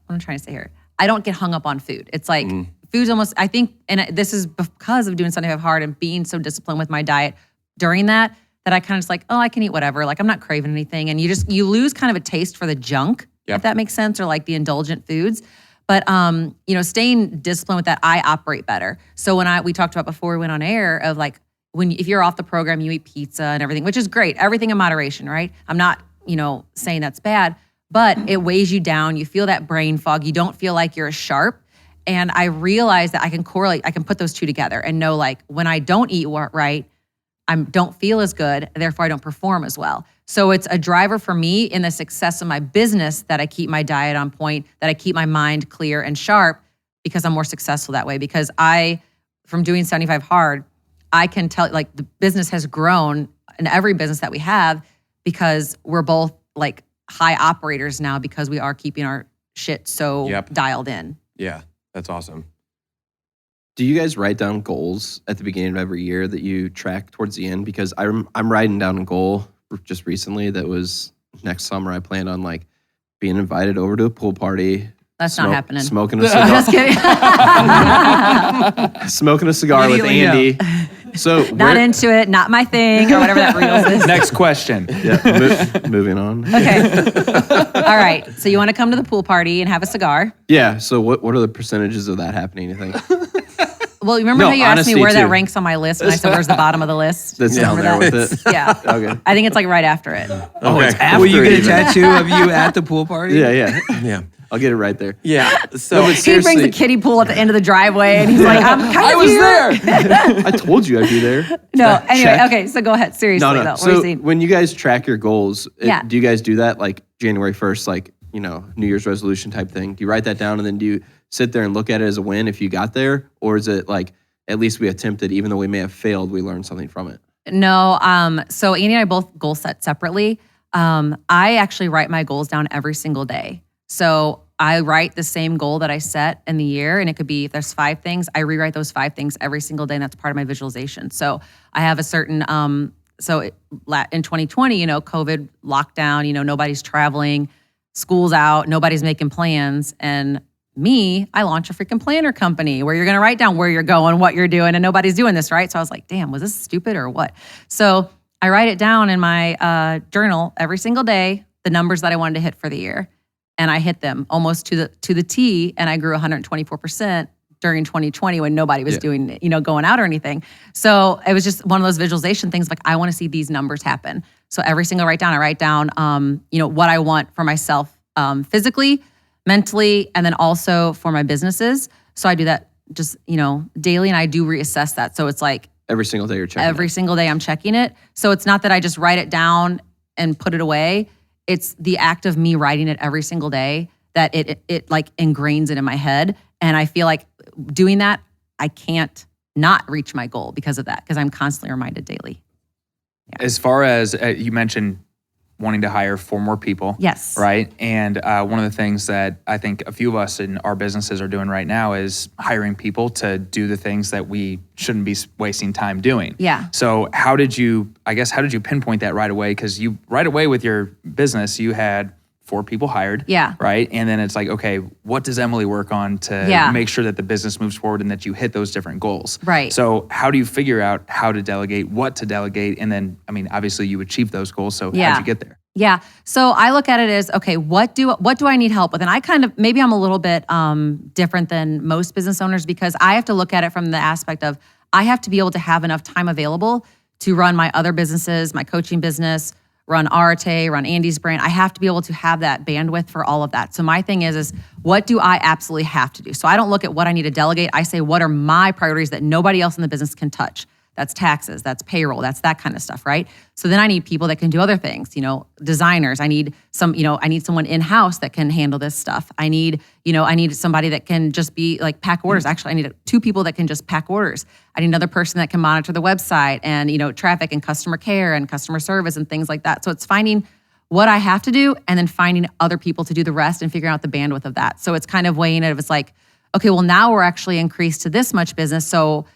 Speaker 3: I trying to say here? I don't get hung up on food. It's like food's almost, I think, and this is because of doing something hard and being so disciplined with my diet during that I kind of just like, oh, I can eat whatever. Like I'm not craving anything. And you lose kind of a taste for the junk, if that makes sense, or like the indulgent foods. But, staying disciplined with that, I operate better. So when we talked about before we went on air of like, if you're off the program, you eat pizza and everything, which is great. Everything in moderation, right? I'm not, saying that's bad, but it weighs you down. You feel that brain fog. You don't feel like you're as sharp. And I realize that I can put those two together and know like when I don't eat right, I don't feel as good, therefore I don't perform as well. So it's a driver for me in the success of my business that I keep my diet on point, that I keep my mind clear and sharp because I'm more successful that way. Because from doing 75 hard, I can tell like the business has grown in every business that we have because we're both like high operators now because we are keeping our shit so dialed in.
Speaker 2: Yeah, that's awesome.
Speaker 6: Do you guys write down goals at the beginning of every year that you track towards the end? Because I'm writing down a goal just recently that was next summer. I planned on like being invited over to a pool party.
Speaker 3: That's not happening.
Speaker 6: Smoking a cigar.
Speaker 3: Just kidding.
Speaker 6: Smoking a cigar with Andy. So
Speaker 3: not into it, not my thing, or whatever that reels is.
Speaker 5: Next question.
Speaker 6: Moving on.
Speaker 3: Okay. All right. So you want to come to the pool party and have a cigar?
Speaker 6: Yeah. So what are the percentages of that happening, you think?
Speaker 3: Well, remember how you asked me where that ranks on my list when I said where's the bottom of the list?
Speaker 6: That's down there with it.
Speaker 3: Yeah.
Speaker 6: Okay.
Speaker 3: I think it's like right after it.
Speaker 6: Oh, it's after.
Speaker 4: Will you get a tattoo of you at the pool party?
Speaker 6: Yeah. I'll get it right there.
Speaker 2: Yeah. So
Speaker 3: he brings a kiddie pool at the end of the driveway, and he's like, "I'm kind of
Speaker 5: there."
Speaker 6: I told you I'd be there.
Speaker 3: No. Anyway, okay. So go ahead. Seriously, though.
Speaker 6: So when you guys track your goals, do you guys do that like January 1st, like New Year's resolution type thing? Do you write that down and then do you sit there and look at it as a win if you got there, or is it like at least we attempted, even though we may have failed, we learned something from it?
Speaker 3: No. So Andy and I both goal set separately. I actually write my goals down every single day. So I write the same goal that I set in the year, and it could be if there's 5 things, I rewrite those 5 things every single day, and that's part of my visualization. So I have a certain, in 2020, COVID lockdown, nobody's traveling, school's out, nobody's making plans, and I launch a freaking planner company where you're going to write down where you're going, what you're doing, and nobody's doing this, right? So I was like, damn, was this stupid or what? So I write it down in my journal every single day, the numbers that I wanted to hit for the year. And I hit them almost to the T, and I grew 124% during 2020 when nobody was doing, going out or anything. So it was just one of those visualization things, like I want to see these numbers happen. So every single I write down, what I want for myself physically, mentally, and then also for my businesses. So I do that just, daily, and I do reassess that. So it's like
Speaker 6: every single day you're checking
Speaker 3: every single day I'm checking it. So it's not that I just write it down and put it away. It's the act of me writing it every single day that it like ingrains it in my head. And I feel like doing that, I can't not reach my goal because of that, because I'm constantly reminded daily.
Speaker 5: Yeah. As far as you mentioned wanting to hire 4 more people.
Speaker 3: Yes.
Speaker 5: Right? And one of the things that I think a few of us in our businesses are doing right now is hiring people to do the things that we shouldn't be wasting time doing.
Speaker 3: Yeah.
Speaker 5: So how did you pinpoint that right away? Because right away with your business, you had 4 people hired.
Speaker 3: Yeah.
Speaker 5: Right? And then it's like, okay, what does Emily work on to make sure that the business moves forward and that you hit those different goals?
Speaker 3: Right.
Speaker 5: So how do you figure out how to delegate, what to delegate? And then, obviously you achieve those goals. So how'd you get there?
Speaker 3: Yeah. So I look at it as, okay, what do I need help with? And I maybe I'm a little bit different than most business owners because I have to look at it from the aspect of I have to be able to have enough time available to run my other businesses, my coaching business, run Arte, run Andy's brand. I have to be able to have that bandwidth for all of that. So my thing is what do I absolutely have to do? So I don't look at what I need to delegate. I say, what are my priorities that nobody else in the business can touch, That's taxes, that's payroll, that's that kind of stuff, right? So then I need people that can do other things, designers. I need someone in-house that can handle this stuff. I need somebody that can just be like pack orders. Actually, I need 2 people that can just pack orders. I need another person that can monitor the website and, traffic and customer care and customer service and things like that. So it's finding what I have to do and then finding other people to do the rest and figuring out the bandwidth of that. So it's kind of weighing it. It's like, okay, well, now we're actually increased to this much business. So,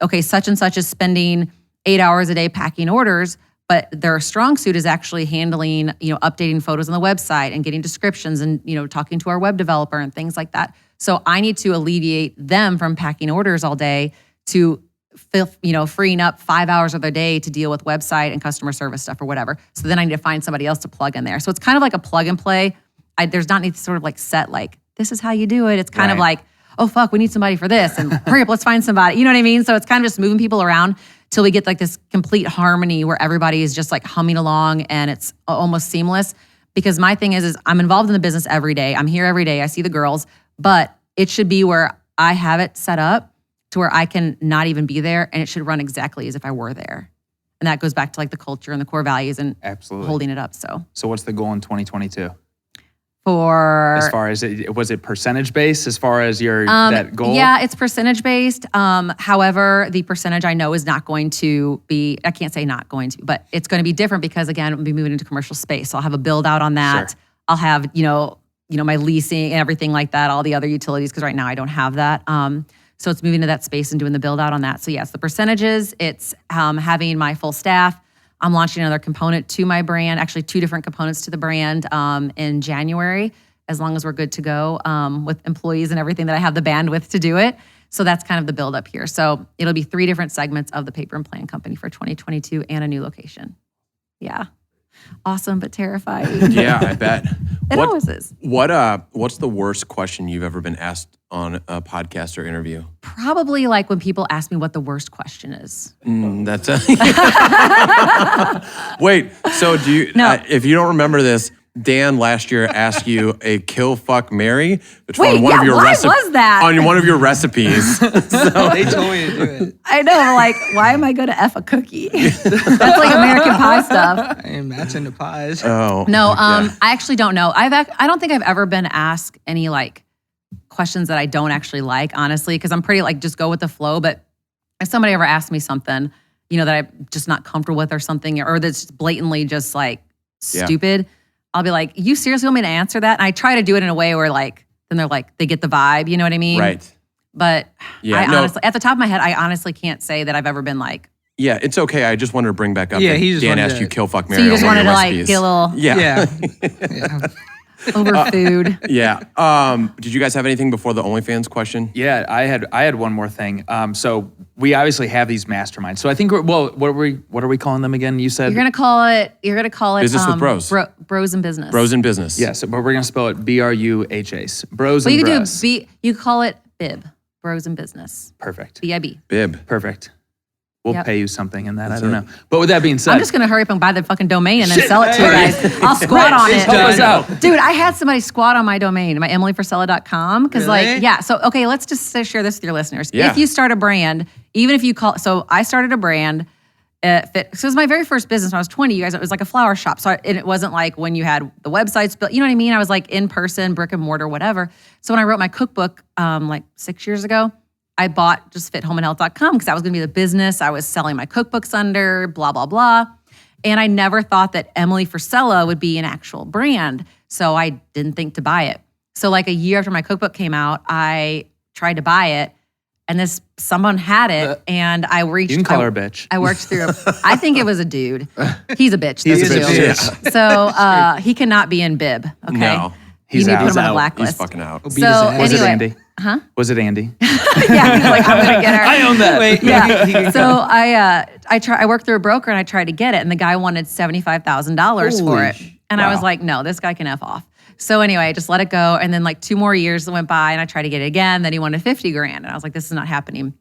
Speaker 3: okay, such and such is spending 8 hours a day packing orders, but their strong suit is actually handling, updating photos on the website and getting descriptions and, talking to our web developer and things like that. So I need to alleviate them from packing orders all day to, freeing up 5 hours of their day to deal with website and customer service stuff or whatever. So then I need to find somebody else to plug in there. So it's kind of like a plug and play. There's not any sort of like set, like, this is how you do it. It's kind of like, oh, fuck, we need somebody for this. And hurry up, let's find somebody. You know what I mean? So it's kind of just moving people around till we get like this complete harmony where everybody is just like humming along and it's almost seamless. Because my thing is I'm involved in the business every day. I'm here every day. I see the girls. But it should be where I have it set up to where I can not even be there and it should run exactly as if I were there. And that goes back to like the culture and the core values and holding it up. So
Speaker 5: what's the goal in 2022?
Speaker 3: As
Speaker 5: far as was it percentage based as far as your that goal?
Speaker 3: Yeah, it's percentage based. However, the percentage I know is not going to be, I can't say not going to, but it's going to be different because again, we'll be moving into commercial space. So I'll have a build out on that. Sure. I'll have, my leasing and everything like that, all the other utilities, because right now I don't have that. So it's moving to that space and doing the build out on that. So yes, the percentages, it's having my full staff. I'm launching another component to my brand, actually 2 different components to the brand in January, as long as we're good to go with employees and everything that I have the bandwidth to do it. So that's kind of the build up here. So it'll be 3 different segments of the paper and plan company for 2022 and a new location. Yeah. Awesome, but terrifying.
Speaker 2: Yeah, I bet.
Speaker 3: It always is.
Speaker 2: What's the worst question you've ever been asked on a podcast or interview?
Speaker 3: Probably like when people ask me what the worst question is.
Speaker 2: That's Wait, so do you?
Speaker 3: No.
Speaker 2: If you don't remember this, Dan last year asked you a kill, fuck, marry
Speaker 3: on one of your was that?
Speaker 2: On one of your recipes.
Speaker 4: So they told me to do it.
Speaker 3: I know. Like, why am I going to F a cookie? That's like American Pie stuff.
Speaker 4: And Matt's into pies.
Speaker 2: Oh
Speaker 3: no. I actually don't know. I don't think I've ever been asked any like questions that I don't actually like, honestly, because I'm pretty like just go with the flow. But if somebody ever asks me something, that I'm just not comfortable with or something, or that's blatantly just like stupid. I'll be like, you seriously want me to answer that? And I try to do it in a way where like, then they're like, they get the vibe, you know what I mean?
Speaker 2: Right.
Speaker 3: But honestly, at the top of my head, I honestly can't say that I've ever been like.
Speaker 2: Yeah, it's okay. I just wanted to bring back up that Dan asked you kill, fuck, marry.
Speaker 3: So you just wanted to like get a little.
Speaker 2: Yeah.
Speaker 3: Over food.
Speaker 2: Yeah. Did you guys have anything before the OnlyFans question?
Speaker 5: Yeah, I had one more thing. So we obviously have these masterminds. So I think what are we calling them again? You said
Speaker 3: you're gonna call it
Speaker 2: Business with Bros.
Speaker 3: Bros in Business.
Speaker 2: Bros in Business.
Speaker 5: Yeah, so, but we're gonna spell it BRUHAs. Bros
Speaker 3: well,
Speaker 5: and
Speaker 3: you could
Speaker 5: Bros.
Speaker 3: You call it BIB. Bros in Business.
Speaker 5: Perfect.
Speaker 3: BIB.
Speaker 2: Bib.
Speaker 5: Perfect. We'll pay you something in that. I don't know. But with that being said,
Speaker 3: I'm just gonna hurry up and buy the fucking domain and then sell it to you guys. I'll squat on it.
Speaker 5: Help us out.
Speaker 3: Dude, I had somebody squat on my domain, my EmilyFrisella.com. Because so okay, let's just share this with your listeners.
Speaker 2: Yeah.
Speaker 3: If you start a brand, even if you so I started a brand. So it was my very first business when I was 20, you guys. It was like a flower shop. So it wasn't like when you had the websites built, you know what I mean? I was like in person, brick and mortar, whatever. So when I wrote my cookbook like 6 years ago, I bought just fithomeandhealth.com because that was going to be the business I was selling my cookbooks under, blah, blah, blah. And I never thought that Emily Frisella would be an actual brand. So I didn't think to buy it. So like a year after my cookbook came out, I tried to buy it. And someone had it, and I reached.
Speaker 5: You can call her a bitch.
Speaker 3: I worked through. I think it was a dude. He's a bitch.
Speaker 5: He's a bitch.
Speaker 2: Yeah.
Speaker 3: So he cannot be in bib. Okay.
Speaker 2: No.
Speaker 5: He's
Speaker 3: you need
Speaker 5: out.
Speaker 3: to put him on
Speaker 2: He's
Speaker 3: a blacklist.
Speaker 2: He's fucking out.
Speaker 3: So
Speaker 5: Was it
Speaker 3: anyway,
Speaker 5: Andy?
Speaker 3: Huh?
Speaker 5: Was it Andy?
Speaker 3: Yeah, he's like, I'm gonna get her.
Speaker 5: I own that.
Speaker 4: Wait,
Speaker 3: Yeah. So I worked through a broker and I tried to get it, and the guy wanted $75,000 for it, and I was like, no, this guy can F off. So anyway, I just let it go, and then like 2 more years went by, and I tried to get it again. Then he wanted $50,000, and I was like, this is not happening.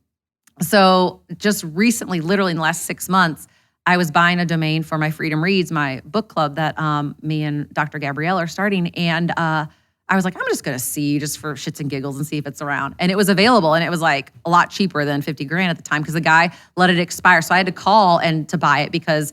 Speaker 3: So just recently, literally in the last 6 months, I was buying a domain for my Freedom Reads, my book club that me and Dr. Gabrielle are starting, and I was like, I'm just going to see just for shits and giggles and see if it's around. And it was available, and it was like a lot cheaper than $50,000 at the time because the guy let it expire. So I had to call and to buy it because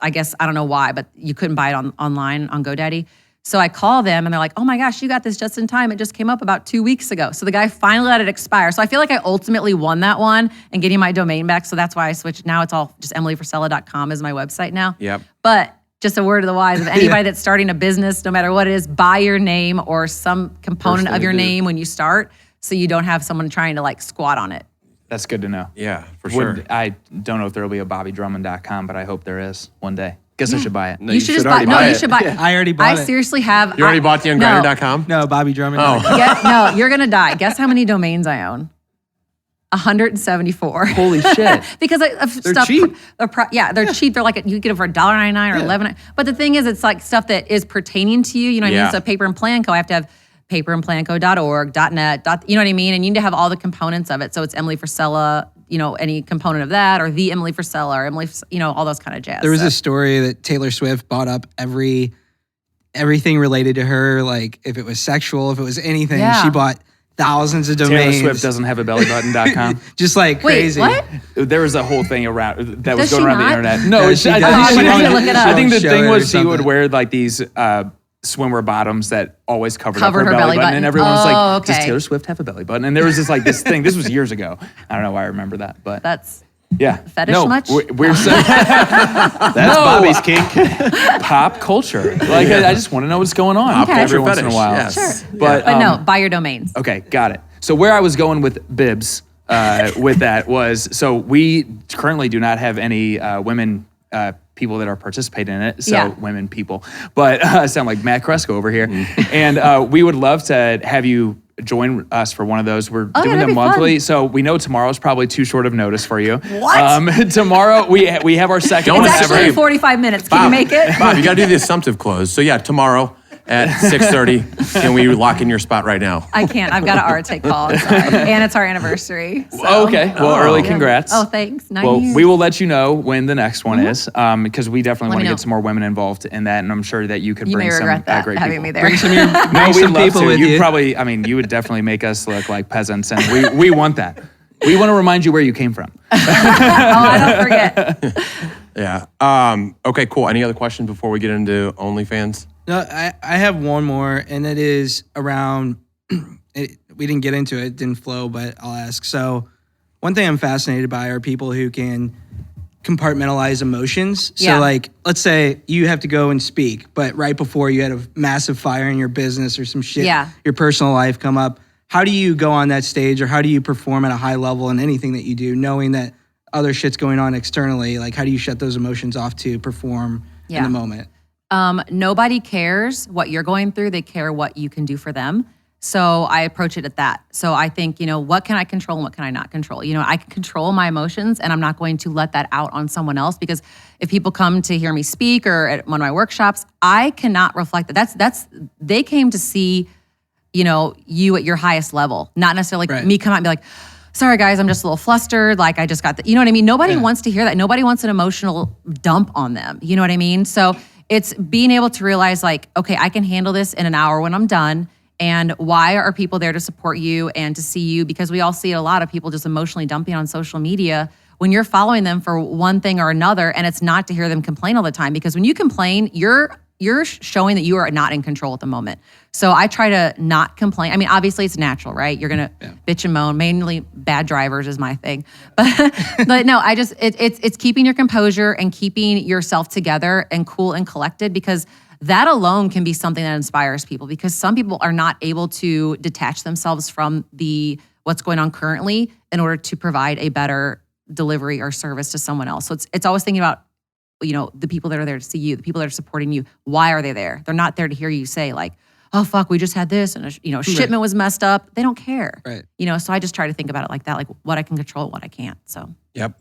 Speaker 3: I guess, I don't know why, but you couldn't buy it online on GoDaddy. So I call them and they're like, oh my gosh, you got this just in time. It just came up about 2 weeks ago. So the guy finally let it expire. So I feel like I ultimately won that one and getting my domain back. So that's why I switched. Now it's all just emilyfrisella.com is my website now.
Speaker 2: Yep.
Speaker 3: But just a word of the wise of anybody that's starting a business, no matter what it is, buy your name or some component of your name when you start so you don't have someone trying to like squat on it.
Speaker 5: That's good to know.
Speaker 2: Yeah, for sure.
Speaker 5: I don't know if there will be a BobbyDrummond.com, but I hope there is one day. Guess I should buy it.
Speaker 6: No,
Speaker 3: you should just buy. No, you should buy.
Speaker 4: I already bought it.
Speaker 3: I seriously have.
Speaker 2: You already bought the Ungrinder.com?
Speaker 4: No, Bobby Drummond.
Speaker 2: Oh.
Speaker 3: No, you're gonna die. Guess how many domains I own? 174.
Speaker 6: Holy shit.
Speaker 3: Because
Speaker 6: They're cheap.
Speaker 3: They're cheap. They're like you get them for $1.99 or $11. But the thing is, it's like stuff that is pertaining to you. You know what I mean? So Paper and Plan Co. I have to have paperandplanco.org, .net, you know what I mean? And you need to have all the components of it. So it's Emily Frisella, any component of that, or the Emily Frisella, or Emily, all those kind of jazz.
Speaker 4: There was a story that Taylor Swift bought up everything related to her, like if it was sexual, if it was anything, she bought thousands of domains.
Speaker 5: Taylor Swift doesn't have a bellybutton.com.
Speaker 4: Just like crazy.
Speaker 3: Wait, what?
Speaker 5: There was a whole thing around that was
Speaker 3: Does
Speaker 5: going
Speaker 3: she
Speaker 5: around the
Speaker 3: not?
Speaker 5: internet.
Speaker 4: No,
Speaker 5: No,
Speaker 4: she
Speaker 5: I
Speaker 4: does.
Speaker 5: think
Speaker 3: I'm gonna look it up.
Speaker 5: I think the
Speaker 4: Show
Speaker 5: thing
Speaker 4: it
Speaker 5: was
Speaker 4: or
Speaker 5: she would
Speaker 4: something.
Speaker 5: wear like these swimwear bottoms that always covered
Speaker 3: Covered
Speaker 5: up her
Speaker 3: her
Speaker 5: belly
Speaker 3: belly
Speaker 5: button.
Speaker 3: button.
Speaker 5: And everyone's
Speaker 3: Oh,
Speaker 5: like,
Speaker 3: okay.
Speaker 5: does Taylor Swift have a belly button? And there was just like this thing. This was years ago. I don't know why I remember that, but
Speaker 3: That's
Speaker 5: yeah.
Speaker 3: fetish
Speaker 5: no,
Speaker 3: much?
Speaker 5: We're
Speaker 6: That's Bobby's kink.
Speaker 5: pop culture. Like I just want to know what's going on
Speaker 3: Okay.
Speaker 5: every
Speaker 2: Culture
Speaker 5: once in a
Speaker 2: fetish,
Speaker 5: while.
Speaker 2: yes.
Speaker 3: Sure.
Speaker 5: But,
Speaker 3: but no, buy your domains.
Speaker 5: Okay, got it. So where I was going with bibs with that was, so we currently do not have any women people that are participating in it. So women people, but I sound like Matt Cresco over here. And we would love to have you join us for one of those. We're doing
Speaker 3: that'd
Speaker 5: them
Speaker 3: be
Speaker 5: monthly.
Speaker 3: fun.
Speaker 5: So we know tomorrow's probably too short of notice for you.
Speaker 3: What?
Speaker 5: Tomorrow we have our second
Speaker 2: Don't
Speaker 5: one
Speaker 3: It's
Speaker 2: ever-
Speaker 3: actually
Speaker 5: ever.
Speaker 3: in 45 minutes. Can you make it?
Speaker 2: Bob, you got to do the assumptive close. So yeah, tomorrow at 6:30, can we lock in your spot right now?
Speaker 3: I can't. I've got an Arte call. I'm sorry. And it's our anniversary. So.
Speaker 5: Okay, well, early congrats.
Speaker 3: Oh, thanks. 9
Speaker 5: Well,
Speaker 3: years.
Speaker 5: we will let you know when the next one is, because we definitely
Speaker 3: Let
Speaker 5: want
Speaker 3: me
Speaker 5: to
Speaker 3: know.
Speaker 5: get some more women involved in that, and I'm sure that you could
Speaker 3: You
Speaker 5: bring
Speaker 3: may
Speaker 5: some
Speaker 3: regret that,
Speaker 5: great
Speaker 3: having
Speaker 5: people.
Speaker 3: me there.
Speaker 4: Bring some,
Speaker 5: No,
Speaker 4: bring
Speaker 5: we'd
Speaker 4: some
Speaker 5: love
Speaker 4: people
Speaker 5: to.
Speaker 4: with
Speaker 5: You'd
Speaker 4: you.
Speaker 5: probably, you would definitely make us look like peasants, and we want that. We want to remind you where you came from.
Speaker 3: Oh, I don't forget.
Speaker 2: Yeah. Okay, cool. Any other questions before we get into OnlyFans?
Speaker 4: No, I have one more, and it is around, we didn't get into it, didn't flow, but I'll ask. So one thing I'm fascinated by are people who can compartmentalize emotions. So
Speaker 3: Yeah.
Speaker 4: like, let's say you have to go and speak, but right before you had a massive fire in your business or some shit, your personal life come up. How do you go on that stage, or how do you perform at a high level in anything that you do, knowing that other shit's going on externally? Like, how do you shut those emotions off to perform in the moment?
Speaker 3: Nobody cares what you're going through. They care what you can do for them. So I approach it at that. So I think, what can I control and what can I not control? I can control my emotions, and I'm not going to let that out on someone else, because if people come to hear me speak or at one of my workshops, I cannot reflect that. They came to see, you at your highest level, not necessarily like me come out and be like, sorry guys, I'm just a little flustered. Like I just got you know what I mean? Nobody wants to hear that. Nobody wants an emotional dump on them. You know what I mean? So it's being able to realize like, okay, I can handle this in an hour when I'm done. And why are people there to support you and to see you? Because we all see a lot of people just emotionally dumping on social media when you're following them for one thing or another, and it's not to hear them complain all the time. Because when you complain, you're showing that you are not in control at the moment. So I try to not complain. I mean, obviously it's natural, right? You're gonna bitch and moan. Mainly bad drivers is my thing, but no, it's keeping your composure and keeping yourself together and cool and collected, because that alone can be something that inspires people, because some people are not able to detach themselves from what's going on currently in order to provide a better delivery or service to someone else. So it's always thinking about, the people that are there to see you, the people that are supporting you. Why are they there? They're not there to hear you say like, oh fuck, we just had this and shipment was messed up. They don't care.
Speaker 4: Right.
Speaker 3: So I just try to think about it like that, like what I can control, what I can't. So.
Speaker 2: Yep.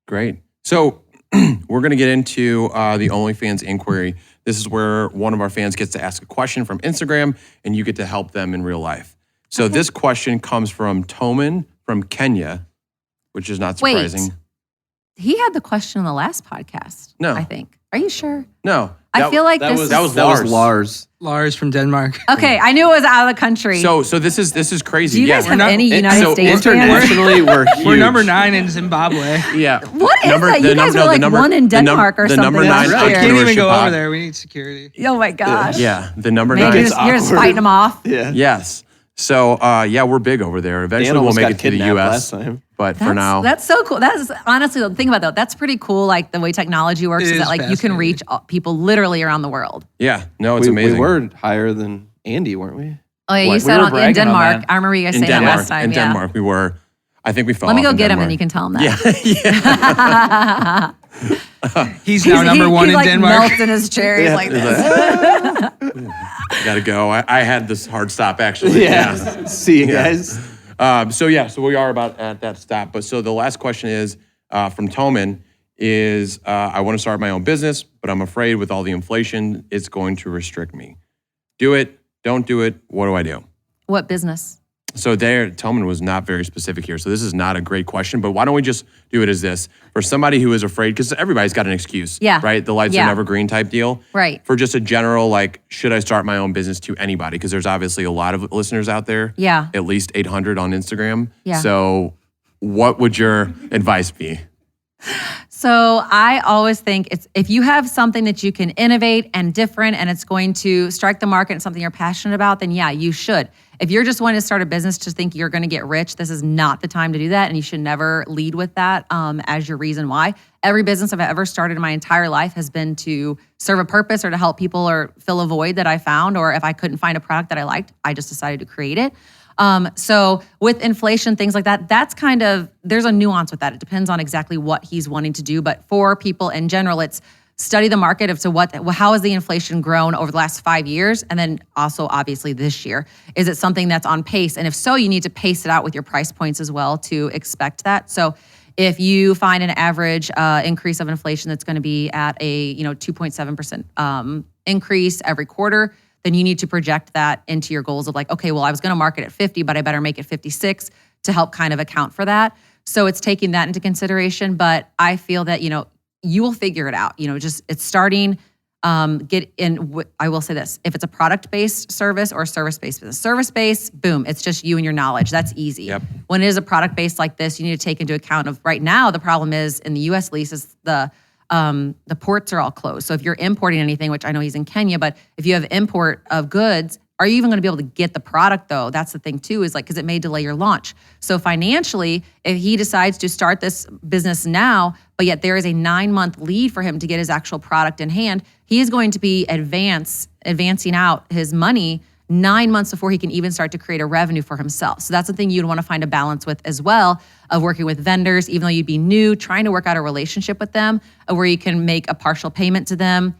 Speaker 2: Great. So we're going to get into the OnlyFans inquiry. This is where one of our fans gets to ask a question from Instagram, and you get to help them in real life. So this question comes from Toman from Kenya, which is not surprising.
Speaker 3: Wait, he had the question in the last podcast.
Speaker 2: No.
Speaker 3: I think. Are you sure?
Speaker 2: No.
Speaker 3: I feel like
Speaker 2: that
Speaker 3: this
Speaker 2: was
Speaker 6: Lars.
Speaker 4: Lars from Denmark.
Speaker 3: Okay, I knew it was out of the country.
Speaker 2: So this is crazy.
Speaker 3: Do you guys have
Speaker 4: not-
Speaker 3: any United
Speaker 2: so
Speaker 3: States fans?
Speaker 6: Internationally, we're huge.
Speaker 4: We're number 9 in Zimbabwe.
Speaker 2: Yeah.
Speaker 3: What is that? You guys were like one in Denmark or
Speaker 2: the
Speaker 3: something
Speaker 2: number 9
Speaker 3: last year.
Speaker 4: I can't even go
Speaker 2: entrepreneurship
Speaker 4: over
Speaker 2: pod.
Speaker 4: there. We need security.
Speaker 3: Oh my gosh.
Speaker 2: Yeah, the number
Speaker 3: Man,
Speaker 2: 9.
Speaker 3: you're just fighting them off.
Speaker 6: Yeah.
Speaker 2: Yes. So we're big over there. Eventually we'll
Speaker 6: almost
Speaker 2: make
Speaker 6: got
Speaker 2: it to the
Speaker 6: kidnapped
Speaker 2: US.
Speaker 6: last time.
Speaker 2: But for now,
Speaker 3: That's so cool. That is honestly, think about that. That's pretty cool. Like the way technology works
Speaker 4: It
Speaker 3: is that
Speaker 4: is
Speaker 3: like you can reach people literally around the world.
Speaker 2: yeah, no, it's
Speaker 6: We
Speaker 2: amazing.
Speaker 6: were higher than Andy, weren't we?
Speaker 3: Oh yeah,
Speaker 5: What?
Speaker 3: you
Speaker 5: We
Speaker 3: said
Speaker 5: were
Speaker 3: in
Speaker 5: bragging on
Speaker 3: Denmark.
Speaker 5: that.
Speaker 3: I remember you guys
Speaker 2: in
Speaker 3: saying that
Speaker 2: Denmark.
Speaker 3: last time.
Speaker 2: In
Speaker 3: Yeah.
Speaker 2: Denmark, we were. I think we fell
Speaker 3: Let me
Speaker 2: off
Speaker 3: go
Speaker 2: in
Speaker 3: get him
Speaker 2: Denmark.
Speaker 3: and you can tell him that.
Speaker 2: Yeah.
Speaker 4: He's now number 1
Speaker 3: he
Speaker 4: in
Speaker 3: like
Speaker 4: Denmark.
Speaker 3: melts in his chair. He's like this.
Speaker 2: Gotta go. I had this hard stop actually.
Speaker 6: Yeah. See you guys.
Speaker 2: So we are about at that stop. But so the last question is from Toman is I want to start my own business, but I'm afraid with all the inflation, it's going to restrict me. Do it, don't do it. What do I do?
Speaker 3: What business?
Speaker 2: So Toman was not very specific here. So this is not a great question, but why don't we just do it as this? For somebody who is afraid, because everybody's got an excuse,
Speaker 3: Yeah.
Speaker 2: right? The lights are
Speaker 3: Yeah.
Speaker 2: never green type deal.
Speaker 3: Right.
Speaker 2: For just a general, like, should I start my own business to anybody? Because there's obviously a lot of listeners out there.
Speaker 3: Yeah.
Speaker 2: At least 800 on Instagram.
Speaker 3: Yeah.
Speaker 2: So what would your advice be?
Speaker 3: So I always think it's if you have something that you can innovate and different and it's going to strike the market and something you're passionate about, then yeah, you should. If you're just wanting to start a business to think you're going to get rich, this is not the time to do that, and you should never lead with that as your reason why. Every business I've ever started in my entire life has been to serve a purpose or to help people or fill a void that I found, or if I couldn't find a product that I liked, I just decided to create it. So with inflation, things like that, that's kind of, there's a nuance with that. It depends on exactly what he's wanting to do. But for people in general, it's study the market of how has the inflation grown over the last 5 years? And then also obviously this year, is it something that's on pace? And if so, you need to pace it out with your price points as well to expect that. So if you find an average increase of inflation that's going to be at a 2.7% increase every quarter, then you need to project that into your goals of like, okay, well, I was going to market at 50, but I better make it 56 to help kind of account for that. So it's taking that into consideration. But I feel that, you will figure it out. Just it's starting, get in. I will say this, if it's a product-based service or a service-based business, service-based, boom, it's just you and your knowledge. That's easy.
Speaker 2: Yep.
Speaker 3: When it is a product-based like this, you need to take into account of right now, the problem is in the US lease is the ports are all closed. So if you're importing anything, which I know he's in Kenya, but if you have import of goods, are you even going to be able to get the product though? That's the thing too, is like, because it may delay your launch. So financially, if he decides to start this business now, but yet there is a 9-month lead for him to get his actual product in hand, he is going to be advancing out his money 9 months before he can even start to create a revenue for himself. So that's the thing you'd want to find a balance with as well, of working with vendors, even though you'd be new, trying to work out a relationship with them where you can make a partial payment to them,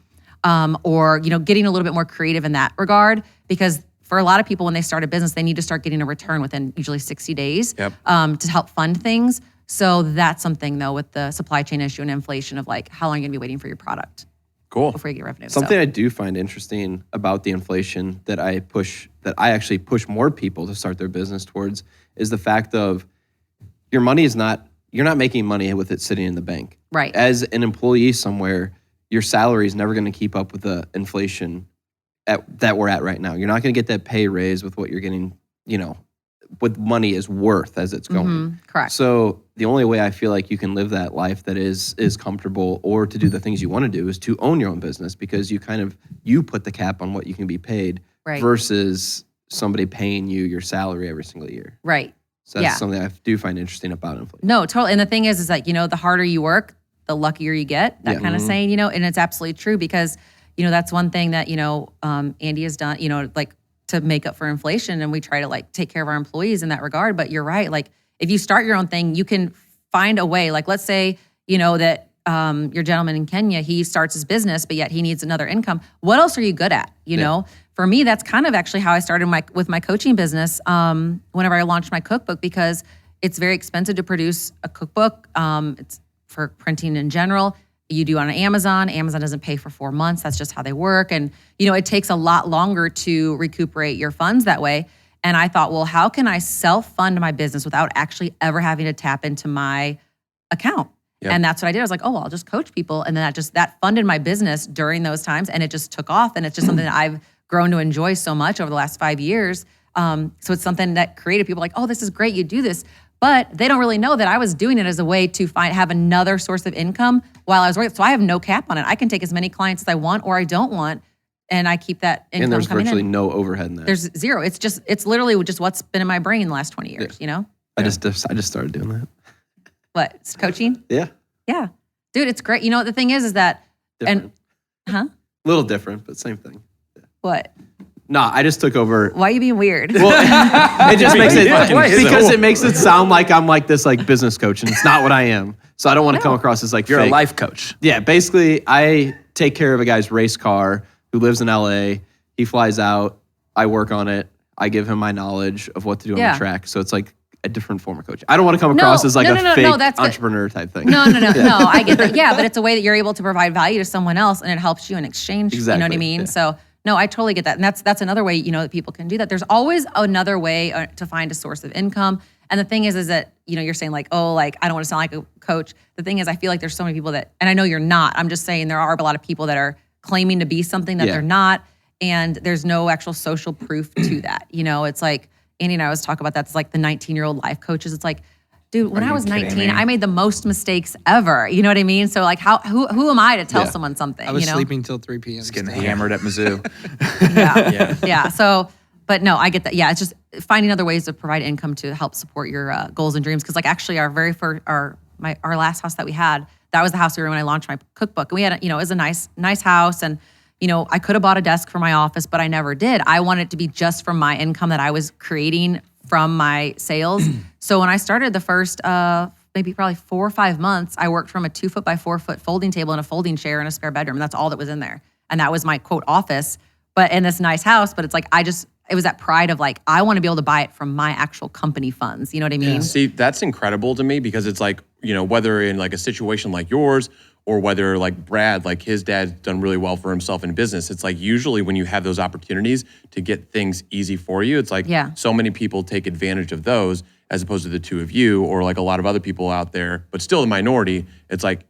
Speaker 3: or getting a little bit more creative in that regard. Because for a lot of people, when they start a business, they need to start getting a return within usually 60 days
Speaker 2: Yep.
Speaker 3: To help fund things. So that's something though with the supply chain issue and inflation of like, how long are you gonna be waiting for your product
Speaker 2: Cool.
Speaker 3: before you get revenue?
Speaker 6: Something
Speaker 3: So,
Speaker 6: I do find interesting about the inflation that I actually push more people to start their business towards is the fact of you're not making money with it sitting in the bank.
Speaker 3: right.
Speaker 6: As an employee somewhere, your salary is never going to keep up with the inflation that we're at right now. You're not going to get that pay raise with what you're getting, what money is worth as it's going.
Speaker 3: Correct.
Speaker 6: So the only way I feel like you can live that life that is comfortable or to do the things you want to do is to own your own business, because you put the cap on what you can be paid
Speaker 3: Right.
Speaker 6: versus somebody paying you your salary every single year.
Speaker 3: Right.
Speaker 6: So that's
Speaker 3: Yeah.
Speaker 6: something I do find interesting about inflation.
Speaker 3: No, totally. And the thing is like, the harder you work, the luckier you get, that
Speaker 6: Yeah.
Speaker 3: kind of saying, and it's absolutely true because, that's one thing that, Andy has done, like to make up for inflation. And we try to like take care of our employees in that regard. But you're right. Like if you start your own thing, you can find a way. Like let's say, that your gentleman in Kenya, he starts his business, but yet he needs another income. What else are you good at? You know, for me, that's kind of actually how I started with my coaching business. Whenever I launched my cookbook, because it's very expensive to produce a cookbook. It's for printing in general. You do on Amazon. Amazon doesn't pay for 4 months. That's just how they work. And, it takes a lot longer to recuperate your funds that way. And I thought, well, how can I self-fund my business without actually ever having to tap into my account?
Speaker 2: Yep.
Speaker 3: And that's what I did. I was like, oh, well, I'll just coach people. And then that funded my business during those times. And it just took off. And it's just something that I've grown to enjoy so much over the last 5 years. So it's something that creative people are like, oh, this is great. You do this. But they don't really know that I was doing it as a way to have another source of income while I was working. So I have no cap on it. I can take as many clients as I want or I don't want. And I keep that income
Speaker 6: and there's
Speaker 3: coming
Speaker 6: virtually
Speaker 3: in.
Speaker 6: no overhead in that.
Speaker 3: There's zero. It's literally just what's been in my brain the last 20 years, you know?
Speaker 6: I just started doing that.
Speaker 3: What? It's coaching?
Speaker 6: Yeah.
Speaker 3: Yeah. Dude, it's great. You know what the thing is that,
Speaker 6: Different.
Speaker 3: Huh?
Speaker 6: A little different, but same thing. Yeah.
Speaker 3: What?
Speaker 6: No, I just took over.
Speaker 3: Why are you being weird?
Speaker 6: Well, it just makes it because it makes it sound like I'm like this like business coach, and it's not what I am. So I don't want to come across as like
Speaker 5: You're
Speaker 6: fake.
Speaker 5: a life coach.
Speaker 6: Yeah, basically, I take care of a guy's race car who lives in LA. He flies out. I work on it. I give him my knowledge of what to do on the track. So it's like a different form of coaching. I don't want to come across as like a fake entrepreneur type thing.
Speaker 3: No, I get that. Yeah, but it's a way that you're able to provide value to someone else, and it helps you in exchange.
Speaker 6: Exactly.
Speaker 3: You know what I mean?
Speaker 6: Yeah.
Speaker 3: So. No, I totally get that. And that's another way, you know, that people can do that. There's always another way to find a source of income. And the thing is that, you know, you're saying like, oh, like, I don't want to sound like a coach. The thing is, I feel like there's so many people that, and I know you're not, I'm just saying there are a lot of people that are claiming to be something that they're not. And there's no actual social proof to that. You know, it's like, Andy and I always talk about that. It's like the 19-year-old life coaches. It's like, dude, when I was 19, I made the most mistakes ever. You know what I mean? So like, who am I to tell someone something?
Speaker 4: I was
Speaker 3: you know?
Speaker 4: sleeping till 3 p.m.
Speaker 5: Just getting hammered at Mizzou.
Speaker 3: Yeah. So, but no, I get that. Yeah, it's just finding other ways to provide income to help support your goals and dreams. Because like actually, our very first, our last house that we had, that was the house we were in when I launched my cookbook, and we had, you know, it was a nice house, and you know, I could have bought a desk for my office, but I never did. I wanted it to be just from my income that I was creating from my sales. So when I started the first, maybe probably 4 or 5 months, I worked from a 2 foot by 4 foot folding table and a folding chair and a spare bedroom. And that's all that was in there. And that was my quote office, but in this nice house. But it's like, it was that pride of like, I want to be able to buy it from my actual company funds. You know what I mean?
Speaker 2: Yeah. See, that's incredible to me because it's like, you know, whether in like a situation like yours or whether like Brad, like his dad's done really well for himself in business. It's like usually when you have those opportunities to get things easy for you, it's like so many people take advantage of those as opposed to the two of you or like a lot of other people out there, but still the minority. It's like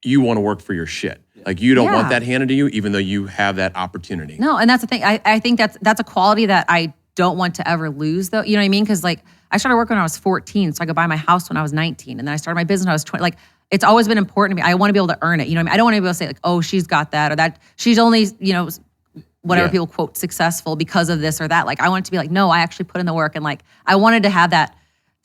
Speaker 2: you want to work for your shit. Like you don't want that handed to you, even though you have that opportunity.
Speaker 3: No, and that's the thing. I think that's a quality that I don't want to ever lose, though. You know what I mean? Because like I started working when I was 14, so I could buy my house when I was 19, and then I started my business when I was 20. Like it's always been important to me. I want to be able to earn it. You know what I mean? I don't want to be able to say like, oh, she's got that or that. She's only, you know, whatever people quote successful because of this or that. Like I want it to be like, no, I actually put in the work, and like I wanted to have that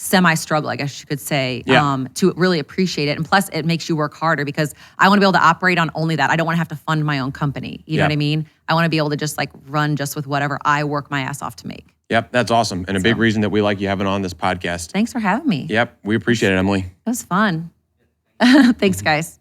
Speaker 3: semi-struggle, I guess you could say, to really appreciate it. And plus it makes you work harder because I want to be able to operate on only that. I don't want to have to fund my own company. You know what I mean? I want to be able to just like run just with whatever I work my ass off to make.
Speaker 2: Yep, that's awesome. And a big reason that we like you having on this podcast.
Speaker 3: Thanks for having me.
Speaker 2: Yep, we appreciate it, Emily.
Speaker 3: It was fun. Thanks, guys.